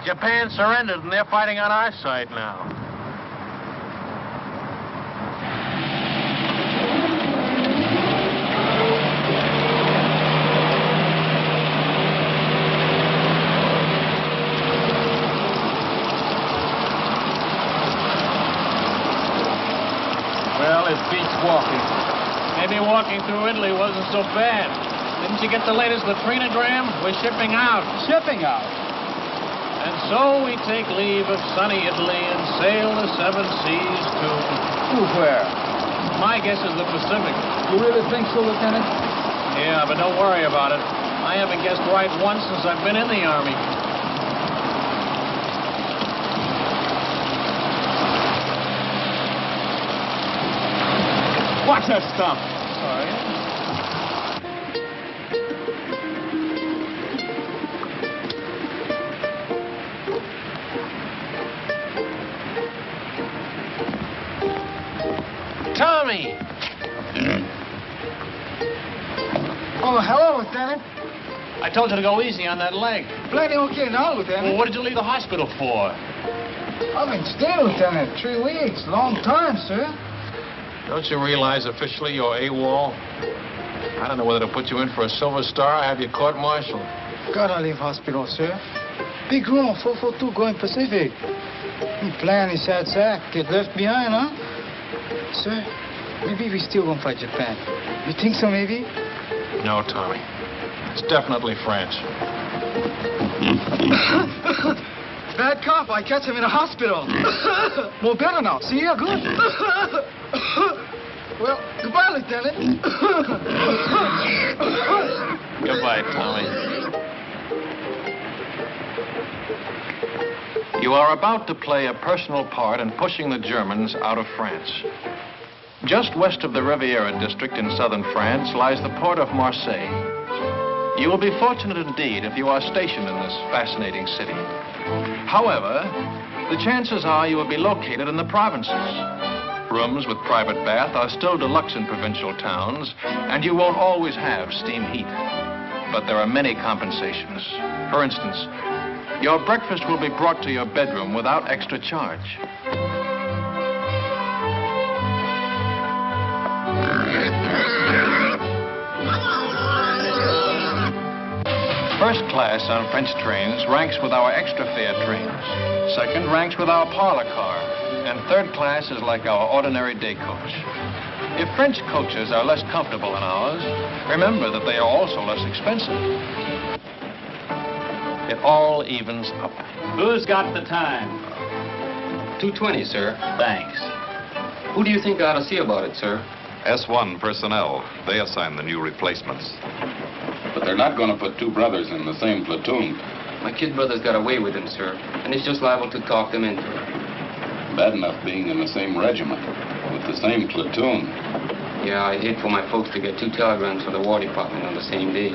Japan surrendered and they're fighting on our side now. Well, it beats walking. Maybe walking through Italy wasn't so bad. Didn't you get the latest latrinogram? We're shipping out. Shipping out. And so we take leave of sunny Italy and sail the seven seas to... Where? My guess is the Pacific. You really think so, Lieutenant? Yeah, but don't worry about it. I haven't guessed right once since I've been in the Army. Watch that stump. Sorry. Tommy! Oh, hello, Lieutenant. I told you to go easy on that leg. Plenty okay now, Lieutenant. Well, what did you leave the hospital for? I've been staying, Lieutenant. 3 weeks. Long time, sir. Don't you realize officially you're AWOL? I don't know whether to put you in for a Silver Star or have you court-martialed. Gotta leave hospital, sir. Big room, 442 going Pacific. He plan his sad sack. Get left behind, huh? Sir, maybe we still gonna fight Japan. You think so, maybe? No, Tommy. It's definitely France. Bad cop. I catch him in a hospital. More better now. See, you're good. Well, goodbye, Lieutenant. Goodbye, Tommy. You are about to play a personal part in pushing the Germans out of France. Just west of the Riviera district in southern France lies the port of Marseille. You will be fortunate indeed if you are stationed in this fascinating city. However, the chances are you will be located in the provinces. Rooms with private bath are still deluxe in provincial towns, and you won't always have steam heat. But there are many compensations. For instance, your breakfast will be brought to your bedroom without extra charge. First class on French trains ranks with our extra fare trains. Second ranks with our parlor car. And third class is like our ordinary day coach. If French coaches are less comfortable than ours, remember that they are also less expensive. It all evens up. Who's got the time? 2:20, sir. Thanks. Who do you think ought to see about it, sir? S1 personnel. They assign the new replacements. But they're not going to put two brothers in the same platoon. My kid brother's got away with him, sir, and he's just liable to talk them into it. Bad enough being in the same regiment, with the same platoon. Yeah, I'd hate for my folks to get 2 telegrams for the War Department on the same day.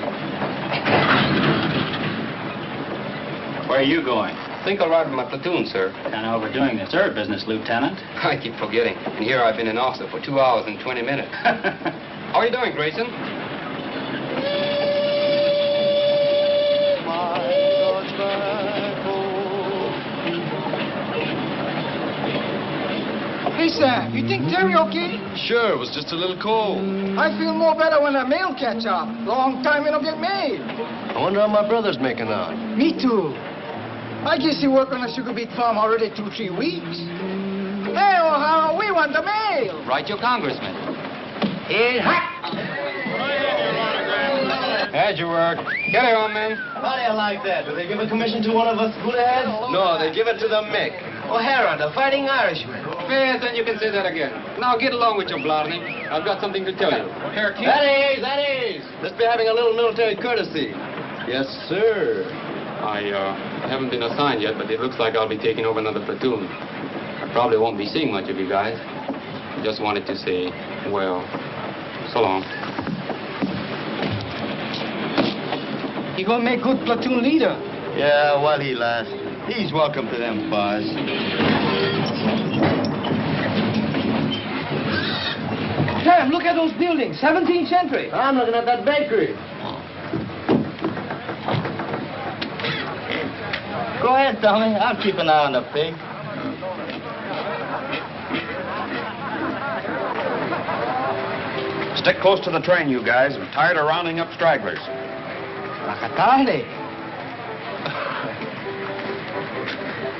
Where are you going? I think I'll ride with my platoon, sir. Kind of overdoing the third business, Lieutenant. I keep forgetting. And here I've been an officer for 2 hours and 20 minutes. How are you doing, Grayson? Hey, Sam, you think Terry okay? Sure, it was just a little cold. I feel more better when the mail catch up. Long time we don't get mail. I wonder how my brother's making out. Me too. I guess he work on a sugar beet farm already 2-3 weeks. Hey, O'Hara, we want the mail. Write your congressman. Hey, hot. How'd you work? Get it on, man. How do you like that? Do they give a commission to one of us Buddha-heads? No, they give it to the Mick. O'Hara, the Fighting Irishman. Yes, then you can say that again. Now get along with your Blarney. I've got something to tell you. Here, keep... That is. Let's be having a little military courtesy. Yes, sir. I haven't been assigned yet, but it looks like I'll be taking over another platoon. I probably won't be seeing much of you guys. I just wanted to say, well, so long. He gonna make good platoon leader. Yeah, while he lasts. He's welcome to them bars. Sam, look at those buildings. 17th century. I'm looking at that bakery. Go ahead, Tommy. I'll keep an eye on the pig. Stick close to the train, you guys. I'm tired of rounding up stragglers.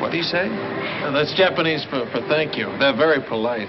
What do you say? That's Japanese for thank you. They're very polite.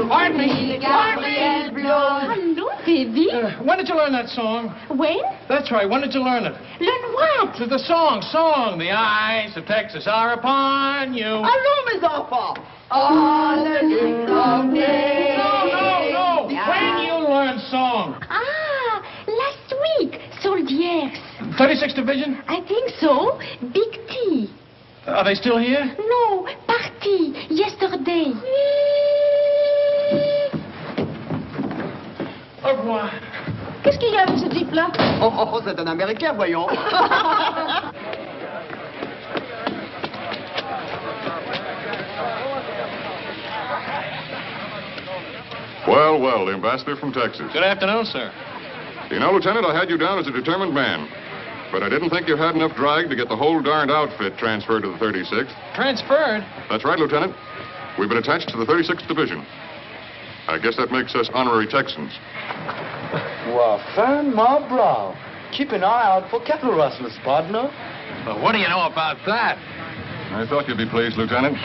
Pardon me. Hello, baby. When did you learn that song? When? That's right. When did you learn it? Learn what? The song. The eyes of Texas are upon you. A room is awful. All the live long day. No. When you learn song? Last week. Soldiers. 36th Division? I think so. Big T. Are they still here? No, party. Yesterday. Au revoir. Qu'est-ce qu'il y a avec ce type-là? Oh, c'est un Américain, voyons. Well, the ambassador from Texas. Good afternoon, sir. You know, Lieutenant, I had you down as a determined man. But I didn't think you had enough drag to get the whole darned outfit transferred to the 36th. Transferred? That's right, Lieutenant. We've been attached to the 36th Division. I guess that makes us honorary Texans. Well, fan my brow. Keep an eye out for cattle rustlers, partner. Well, what do you know about that? I thought you'd be pleased, Lieutenant.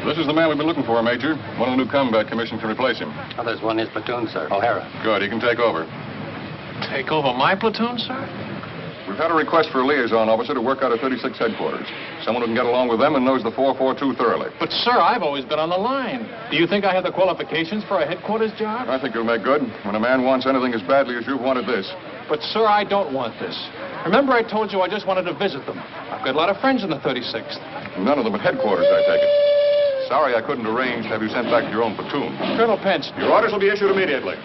This is the man we've been looking for, Major. One of the new combat commissioned to replace him. Oh, there's one in his platoon, sir. O'Hara. Good, he can take over. Take over my platoon, sir? We've had a request for a liaison officer to work out of 36 headquarters. Someone who can get along with them and knows the 442 thoroughly. But, sir, I've always been on the line. Do you think I have the qualifications for a headquarters job? I think you'll make good when a man wants anything as badly as you've wanted this. But, sir, I don't want this. Remember I told you I just wanted to visit them. I've got a lot of friends in the 36th. None of them at headquarters, I take it. Sorry I couldn't arrange to have you sent back to your own platoon. Colonel Pence. Your orders will be issued immediately.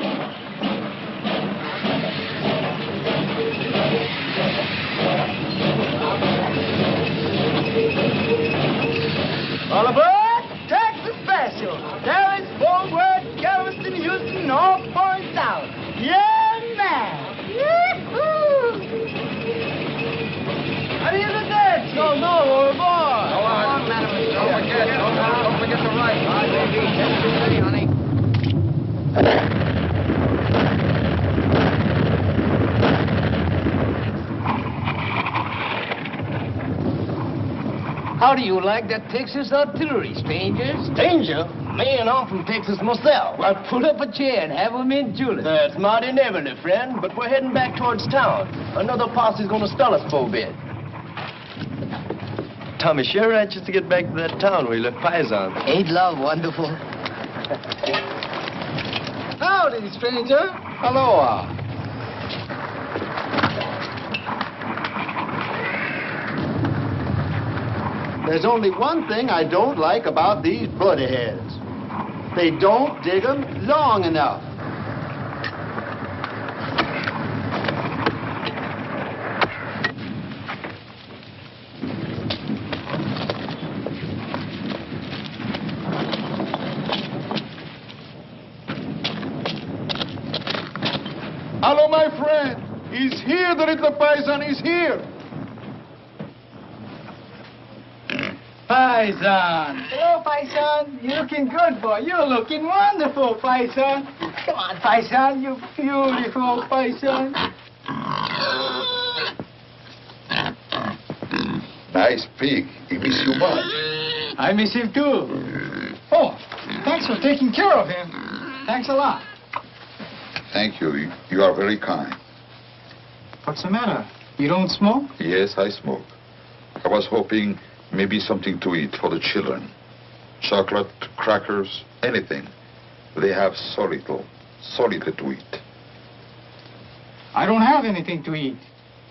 All aboard! Texas Special! Dallas, Fort Worth, Galveston, Houston, all points out. Yeah, man! Yee-hoo! How do you look at? So, no, overboard. Go on, madam. Don't forget the right. All right, baby. Steady, honey. How do you like that Texas artillery, strangers? Danger? Man, I'm from Texas myself. Well, pull up a chair and have 'em in Julius. That's mighty neighborly, friend, but we're heading back towards town. Another posse's gonna stall us for a bit. Tommy sure anxious to get back to that town where he left Paisan. Ain't love wonderful? Howdy, stranger. Aloha. There's only one thing I don't like about these bloody heads. They don't dig 'em long enough. Hello, my friend. He's here. The little Paisan is here. Paisan. Hello, Paisan. You're looking good, boy. You're looking wonderful, Paisan. Come on, Paisan. You beautiful, Paisan. Nice pig. He miss you much. I miss him, too. Oh, thanks for taking care of him. Thanks a lot. Thank you. You are very kind. What's the matter? You don't smoke? Yes, I smoke. I was hoping maybe something to eat for the children. Chocolate, crackers, anything. They have so little to eat. I don't have anything to eat.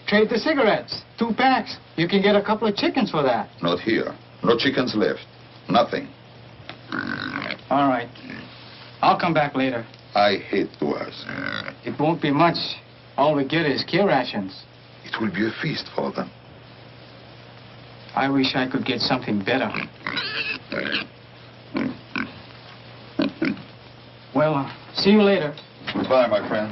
Trade the cigarettes. 2 packs. You can get a couple of chickens for that. Not here. No chickens left. Nothing. All right. I'll come back later. I hate to ask. It won't be much. All we get is care rations. It will be a feast for them. I wish I could get something better. Well, see you later. Goodbye, my friend.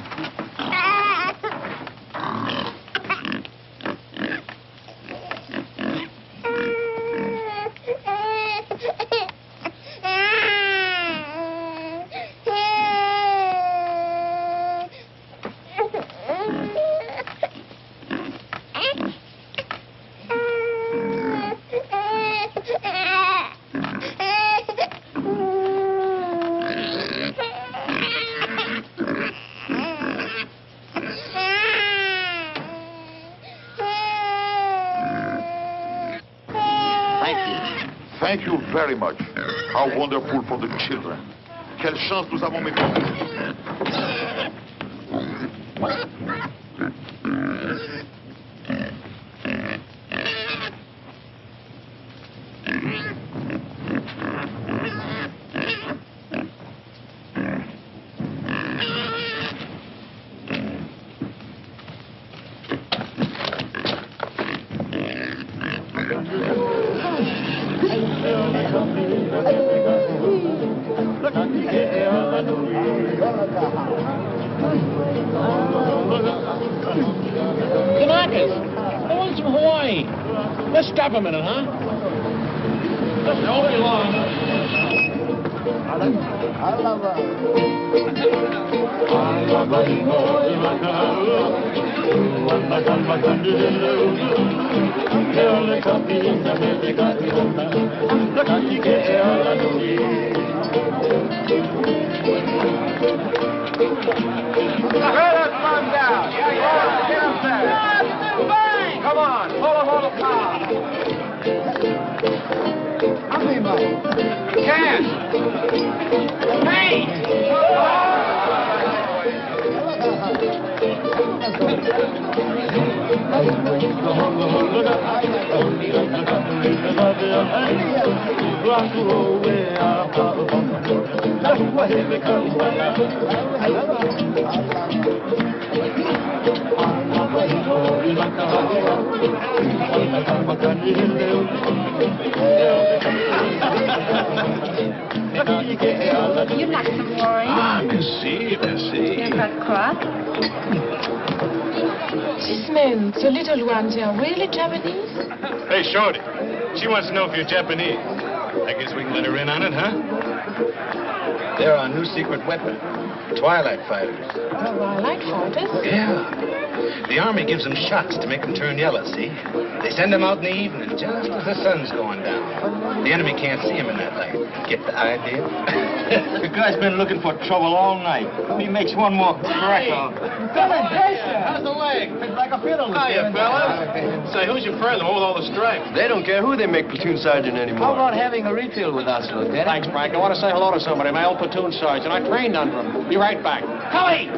Thank you very much. How wonderful for the children. Quelle chance nous avons, mes Kanakas, the ones from Hawaii. Let's stop a minute, huh? Don't be long. Let us run down. Yeah. Get up there. Come on, pull him on the car. Cash! Hey! You'd like some wine? Ah, merci, merci. You've got crop? This man, the little ones, are really Japanese? Hey, Shorty. She wants to know if you're Japanese. I guess we can let her in on it, huh? They're our new secret weapon. Twilight fighters. Twilight fighters? Yeah. The Army gives them shots to make them turn yellow, see? They send them out in the evening, just as the sun's going down. The enemy can't see them in that light. Get the idea? The guy's been looking for trouble all night. He makes one more crack on. How's the leg? It's like a fiddle. Hiya, fellas. Say, who's your friend, the one with all the stripes? They don't care who they make platoon sergeant anymore. How about having a refill with us, Lieutenant? Thanks, Frank. I want to say hello to somebody, my old platoon sergeant. I trained under him. Be right back. Cully!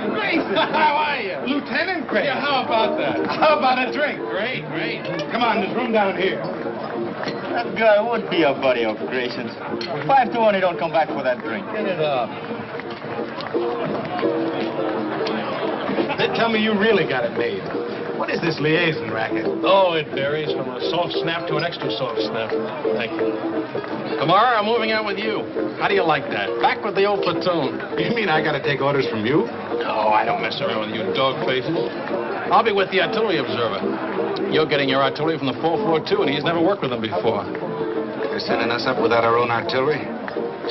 Grayson! How are you? Lieutenant Grayson. Yeah, how about that? How about a drink? Great, great. Come on, there's room down here. That guy would be a buddy of Grayson's. 5 to 1, he don't come back for that drink. Get it up. They tell me you really got it made. What is this liaison racket? Oh, it varies from a soft snap to an extra soft snap. Thank you. Kamara, I'm moving out with you. How do you like that? Back with the old platoon. You mean I got to take orders from you? No, I don't mess around with you dog faces. I'll be with the artillery observer. You're getting your artillery from the 442, and he's never worked with them before. They're sending us up without our own artillery?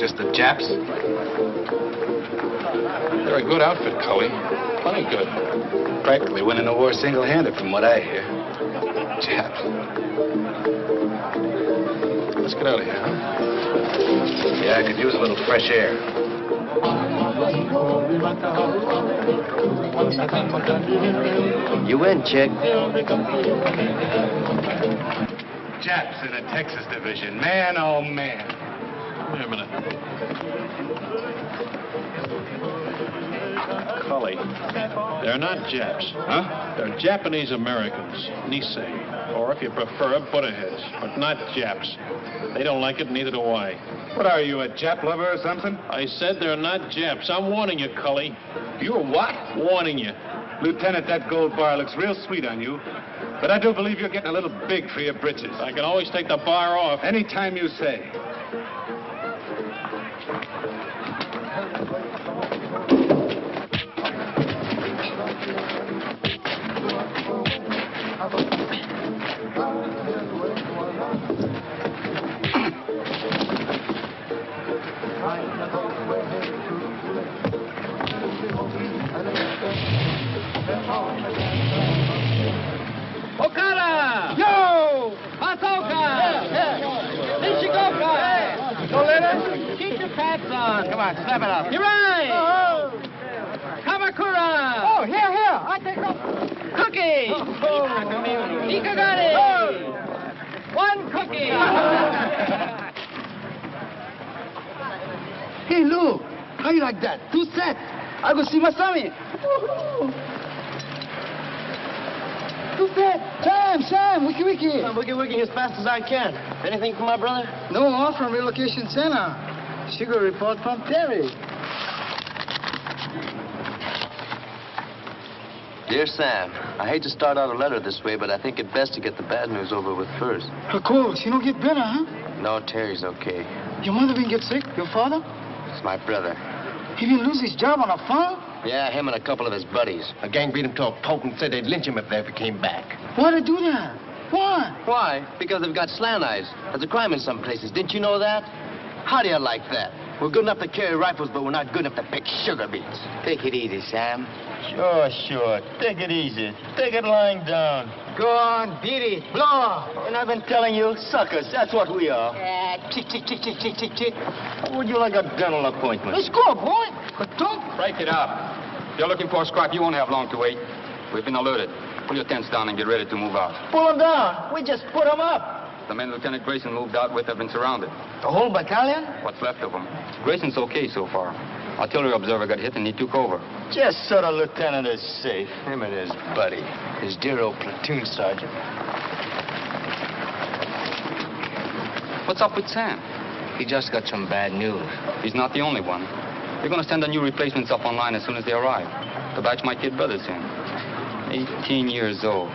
Just the Japs? They're a good outfit, Cully. Plenty good. Practically winning the war single-handed, from what I hear. Japs. Let's get out of here, huh? Yeah, I could use a little fresh air. You win, chick. Japs in the Texas division. Man, oh, man. Wait a minute. Cully, they're not Japs. Huh? They're Japanese Americans, Nisei, or if you prefer, Buddha-heads, but not Japs. They don't like it, neither do I. What are you, a Jap lover or something? I said they're not Japs. I'm warning you, Cully. You're what? Warning you. Lieutenant, that gold bar looks real sweet on you, but I do believe you're getting a little big for your britches. I can always take the bar off. Anytime you say. Okada! Yo! Masoka! Nishikoka! Go, Leonard. Keep your pants on. Come on, snap it up. You're right. Kamakura! Oh, here. I take off. Cookie! Ikagari! One cookie! Hey, Lou, how you like that? 2 sets. I go see Masami. 2 sets. Sam, wiki. I'm wiki as fast as I can. Anything for my brother? No, off from relocation center. Sugar report from Terry. Dear Sam, I hate to start out a letter this way, but I think it best to get the bad news over with first. Of course, you don't get better, huh? No, Terry's okay. Your mother been get sick? Your father? It's my brother. He didn't lose his job on a farm? Yeah, him and a couple of his buddies. A gang beat him to a pulp and said they'd lynch him if they ever came back. Why'd they do that? Why? Why? Because they've got slant eyes. There's a crime in some places. Didn't you know that? How do you like that? We're good enough to carry rifles, but we're not good enough to pick sugar beets. Take it easy, Sam. Sure. Take it easy. Take it lying down. Go on, beat it. Blow. And I've been telling you, suckers, that's what we are. Tick. Would you like a dental appointment? Let's go, boy. But don't. Break it up. If you're looking for a scrap, you won't have long to wait. We've been alerted. Pull your tents down and get ready to move out. Pull them down. We just put them up. The men Lieutenant Grayson moved out with have been surrounded. The whole battalion? What's left of them. Grayson's okay so far. Artillery observer got hit and he took over. Just so the lieutenant is safe. Him and his buddy, his dear old platoon sergeant. What's up with Sam? He just got some bad news. He's not the only one. They're going to send the new replacements up online as soon as they arrive. The batch might get brothers in. 18 years old.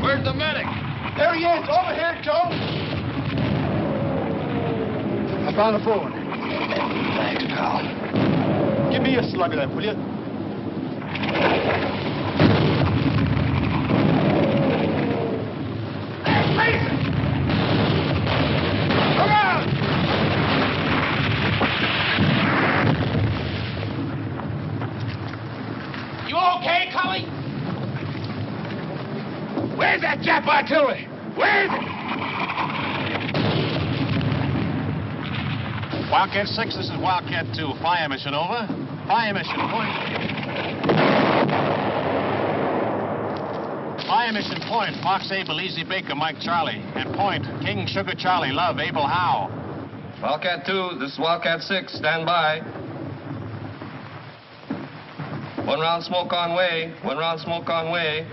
Where's the medic? There he is. Over here, Joe. I found the phone. Thanks, pal. Give me a slug of that, will you? Come on! You okay, Cully? Where's that Jap artillery? Where is it? Wildcat 6, this is Wildcat 2. Fire mission, over. Fire mission, point. Fire mission, point. Fox Abel, Easy Baker, Mike Charlie. And point, King Sugar Charlie, Love, Abel Howe. Wildcat 2, this is Wildcat 6. Stand by. 1 round smoke on way. 1 round smoke on way.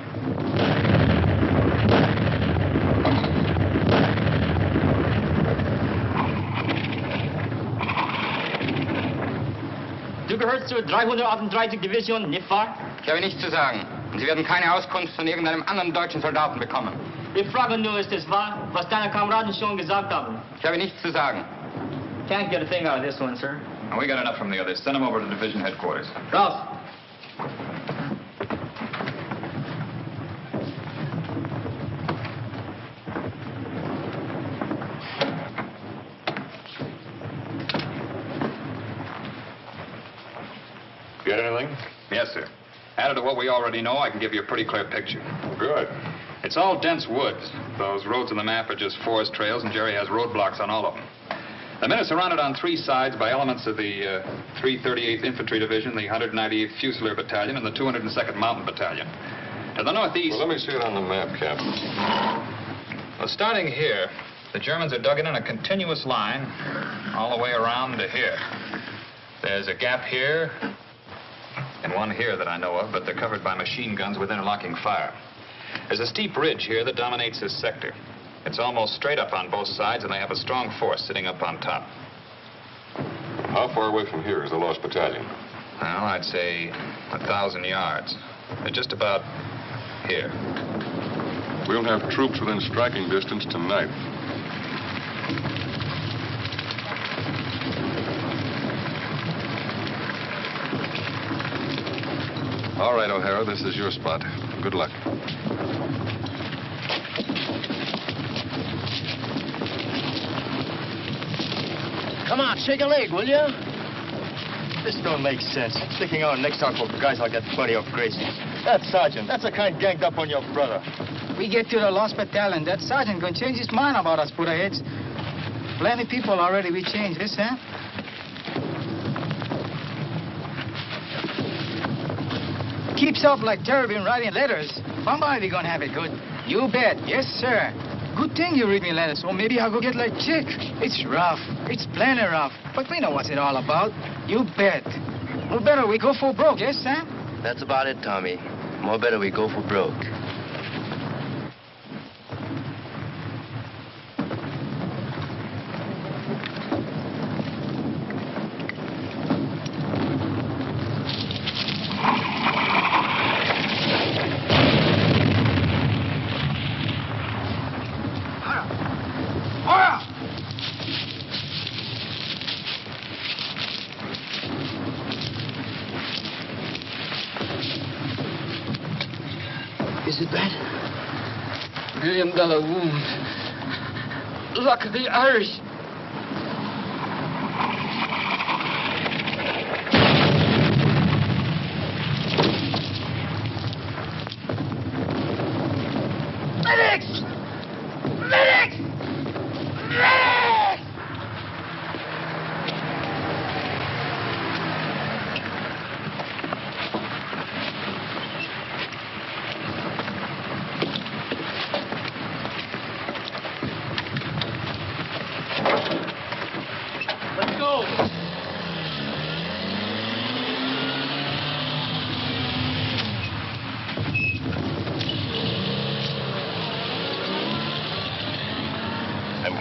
Du gehörst zur 338. Division, nicht wahr? Ich habe nichts zu sagen. Und Sie werden keine Auskunft von irgendeinem anderen deutschen Soldaten bekommen. Ich frage nur, ist es wahr, was deine Kameraden schon gesagt haben? Ich habe nichts zu sagen. Can't get a thing out of this one, sir. And we got enough from the others. Send them over to division headquarters. Raus. Get anything? Yes, sir. Added to what we already know, I can give you a pretty clear picture. Good. It's all dense woods. Those roads on the map are just forest trails, and Jerry has roadblocks on all of them. The men are surrounded on 3 sides by elements of the 338th Infantry Division, the 198th Fusilier Battalion, and the 202nd Mountain Battalion. To the northeast... Well, let me see it on the map, Captain. Well, starting here, the Germans are dug in a continuous line all the way around to here. There's a gap here and one here that I know of, but they're covered by machine guns with interlocking fire. There's a steep ridge here that dominates this sector. It's almost straight up on both sides, and they have a strong force sitting up on top. How far away from here is the lost battalion? Well, I'd say 1,000 yards. They're just about here. We'll have troops within striking distance tonight. All right, O'Hara, this is your spot. Good luck. Come on, shake a leg, will you? This don't make sense. Sticking our necks out for guys like that buddy of Gracie's. That sergeant, that's the kind ganged up on your brother. We get to the lost battalion. That sergeant gonna change his mind about us, Buddha-heads. Plenty people already we changed this, huh? Keeps up like Terry been writing letters. Somebody we gonna have it good. You bet. Yes, sir. Good thing you read me letters, or maybe I'll go get like Chick. It's rough. It's plenty rough. But we know what's it all about. You bet. Well, better we go for broke, yes, Sam? That's about it, Tommy. More better we go for broke. Is it bad? $1 million wound. Luck of the Irish.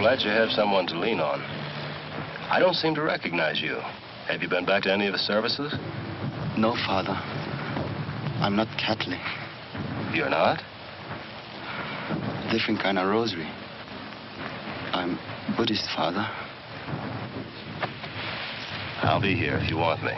glad you have someone to lean on. I don't seem to recognize you. Have you been back to any of the services? No, Father. I'm not Catholic. You're not? Different kind of rosary. I'm Buddhist, Father. I'll be here if you want me.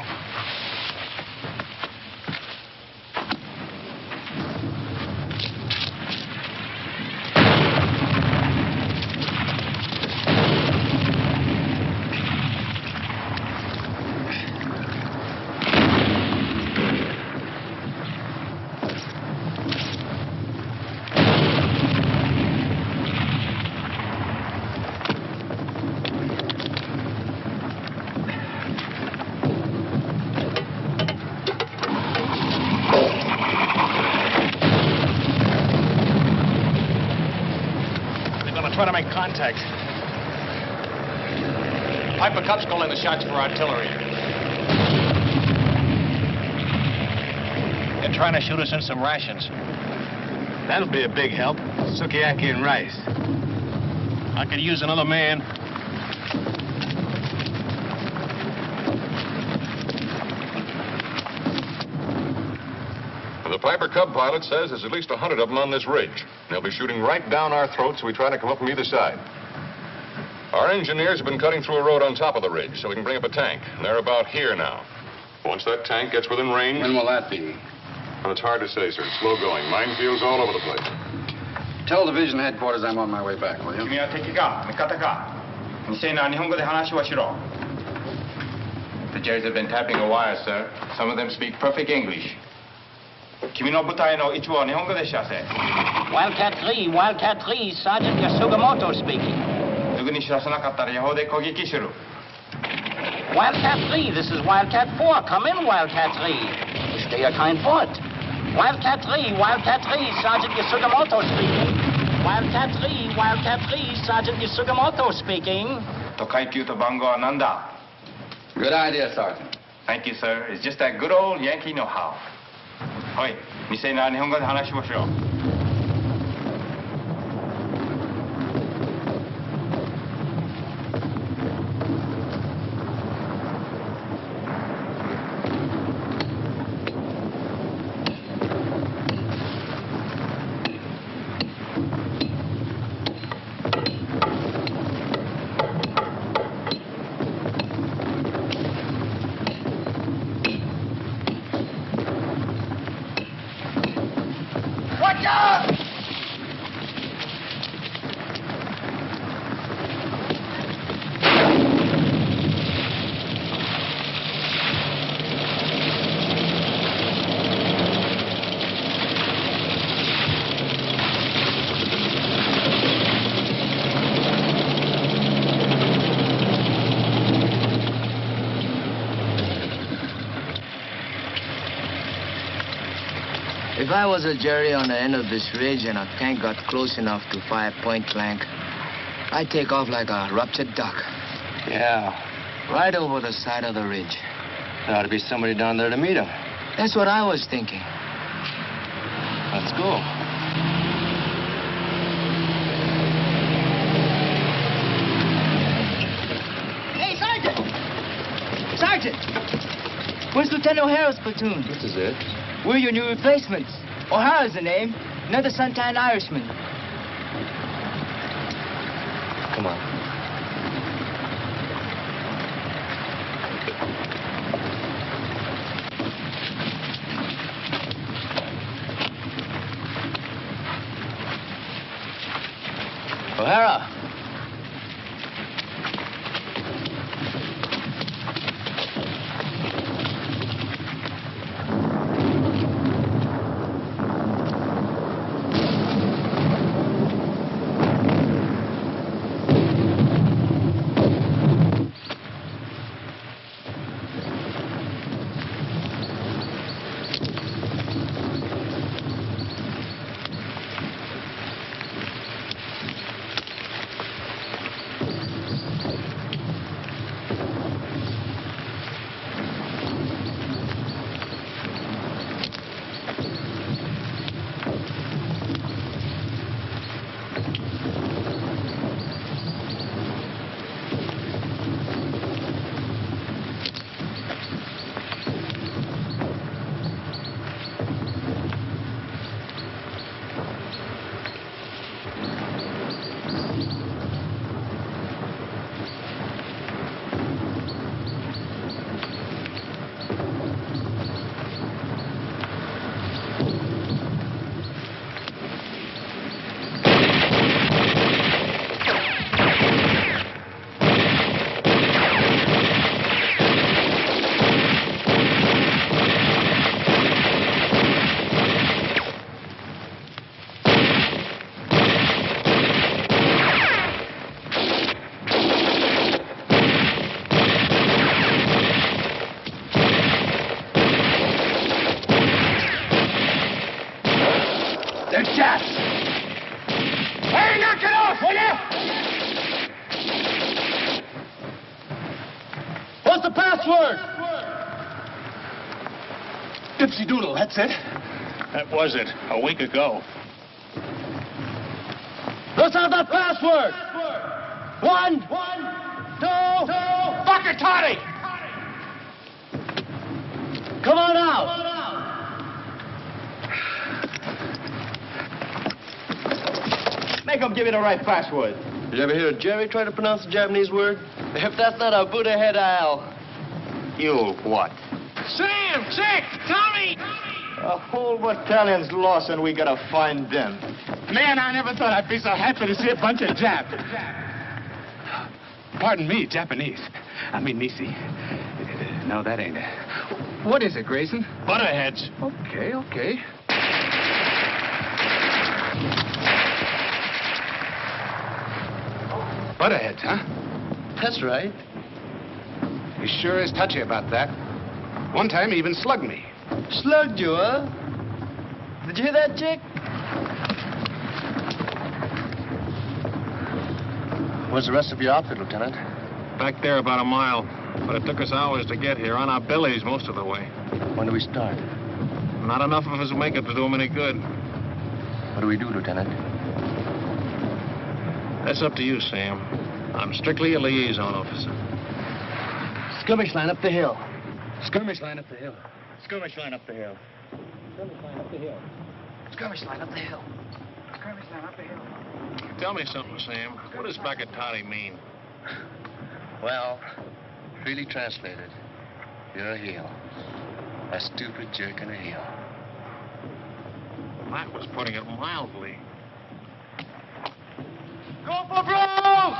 Trying to make contact. Piper Cup's calling the shots for artillery. They're trying to shoot us in some rations. That'll be a big help. Sukiyaki and rice. I could use another man. The Piper Cub pilot says there's at least 100 of them on this ridge. They'll be shooting right down our throats, so we try to come up from either side. Our engineers have been cutting through a road on top of the ridge so we can bring up a tank. They're about here now. Once that tank gets within range... When will that be? Well, it's hard to say, sir. It's slow going. Minefields all over the place. Tell division headquarters I'm on my way back, will you? 君は敵か味方か未成な日本語で話をしろ The Jerrys have been tapping a wire, sir. Some of them speak perfect English. 君の部隊の一部は日本語で知らせ Wildcat 3, Wildcat 3, Sergeant Yasugamoto speaking. すぐに知らせなかったら予報で攻撃する Wildcat 3, this is Wildcat 4. Come in, Wildcat 3. Stay your kind foot. Wildcat 3, Wildcat 3, Sergeant Yasugamoto speaking. Wildcat 3, Wildcat 3, Sergeant Yasugamoto speaking. と階級と番号は何だ Good idea, Sergeant. Thank you, sir. It's just that good old Yankee know-how. おい、未成な日本語で話をしろ If I was a Jerry on the end of this ridge and a tank got close enough to fire point blank, I'd take off like a ruptured duck. Yeah. Right over the side of the ridge. There ought to be somebody down there to meet him. That's what I was thinking. Let's go. Hey, Sergeant! Sergeant! Where's Lieutenant O'Hara's platoon? This is it. We're your new replacements. O'Hara's the name. Another suntan Irishman. Come on. O'Hara! Dipsy Doodle, that's it. That was it, a week ago. Let's have that password. 1, 2, Bucket Toddy! come on out. Make him give you the right password. Did you ever hear Jerry try to pronounce the Japanese word? If that's not a Buddha head, you'll what? Sam! Chick! Tommy! A whole battalion's lost and we gotta find them. Man, I never thought I'd be so happy to see a bunch of Japs. Pardon me, Japanese. I mean, Nisi. No, that ain't it. What is it, Grayson? Butterheads. Okay. Butterheads, huh? That's right. He sure is touchy about that. One time he even slugged me. Slugged you, huh? Did you hear that, Chick? Where's the rest of your outfit, Lieutenant? Back there about a mile. But it took us hours to get here, on our bellies most of the way. When do we start? Not enough of us will make it to do them any good. What do we do, Lieutenant? That's up to you, Sam. I'm strictly a liaison officer. Skirmish line up the hill. Skirmish line up the hill. Skirmish line up the hill. Skirmish line up the hill. Skirmish line up the hill. Skirmish line up the hill. Tell me something, Sam. What does Bagatati mean? Well, freely translated, you're a heel. A stupid jerk and a heel. That was putting it mildly. Go for broke!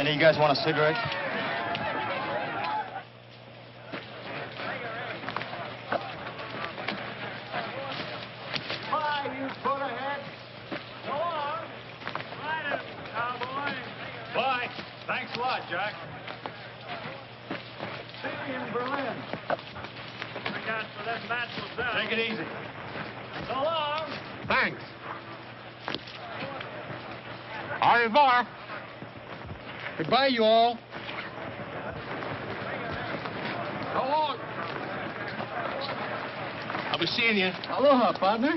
Any of you guys want a cigarette? Bye, you put ahead. Go on. Ride it, cowboy. Bye. Thanks a lot, Jack. See you in Berlin. I got for them natural down. Take it easy. So long. Thanks. Au revoir. Goodbye, you all. Go on. be seeing you. Aloha, partner.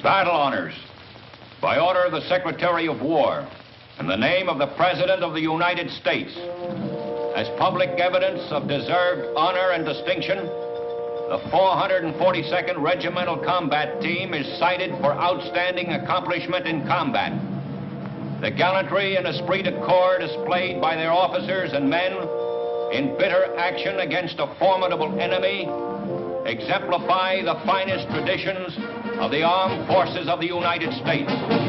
Battle honors. By order of the Secretary of War, in the name of the President of the United States, as public evidence of deserved honor and distinction, the 442nd Regimental Combat Team is cited for outstanding accomplishment in combat. The gallantry and esprit de corps displayed by their officers and men in bitter action against a formidable enemy exemplify the finest traditions of the armed forces of the United States.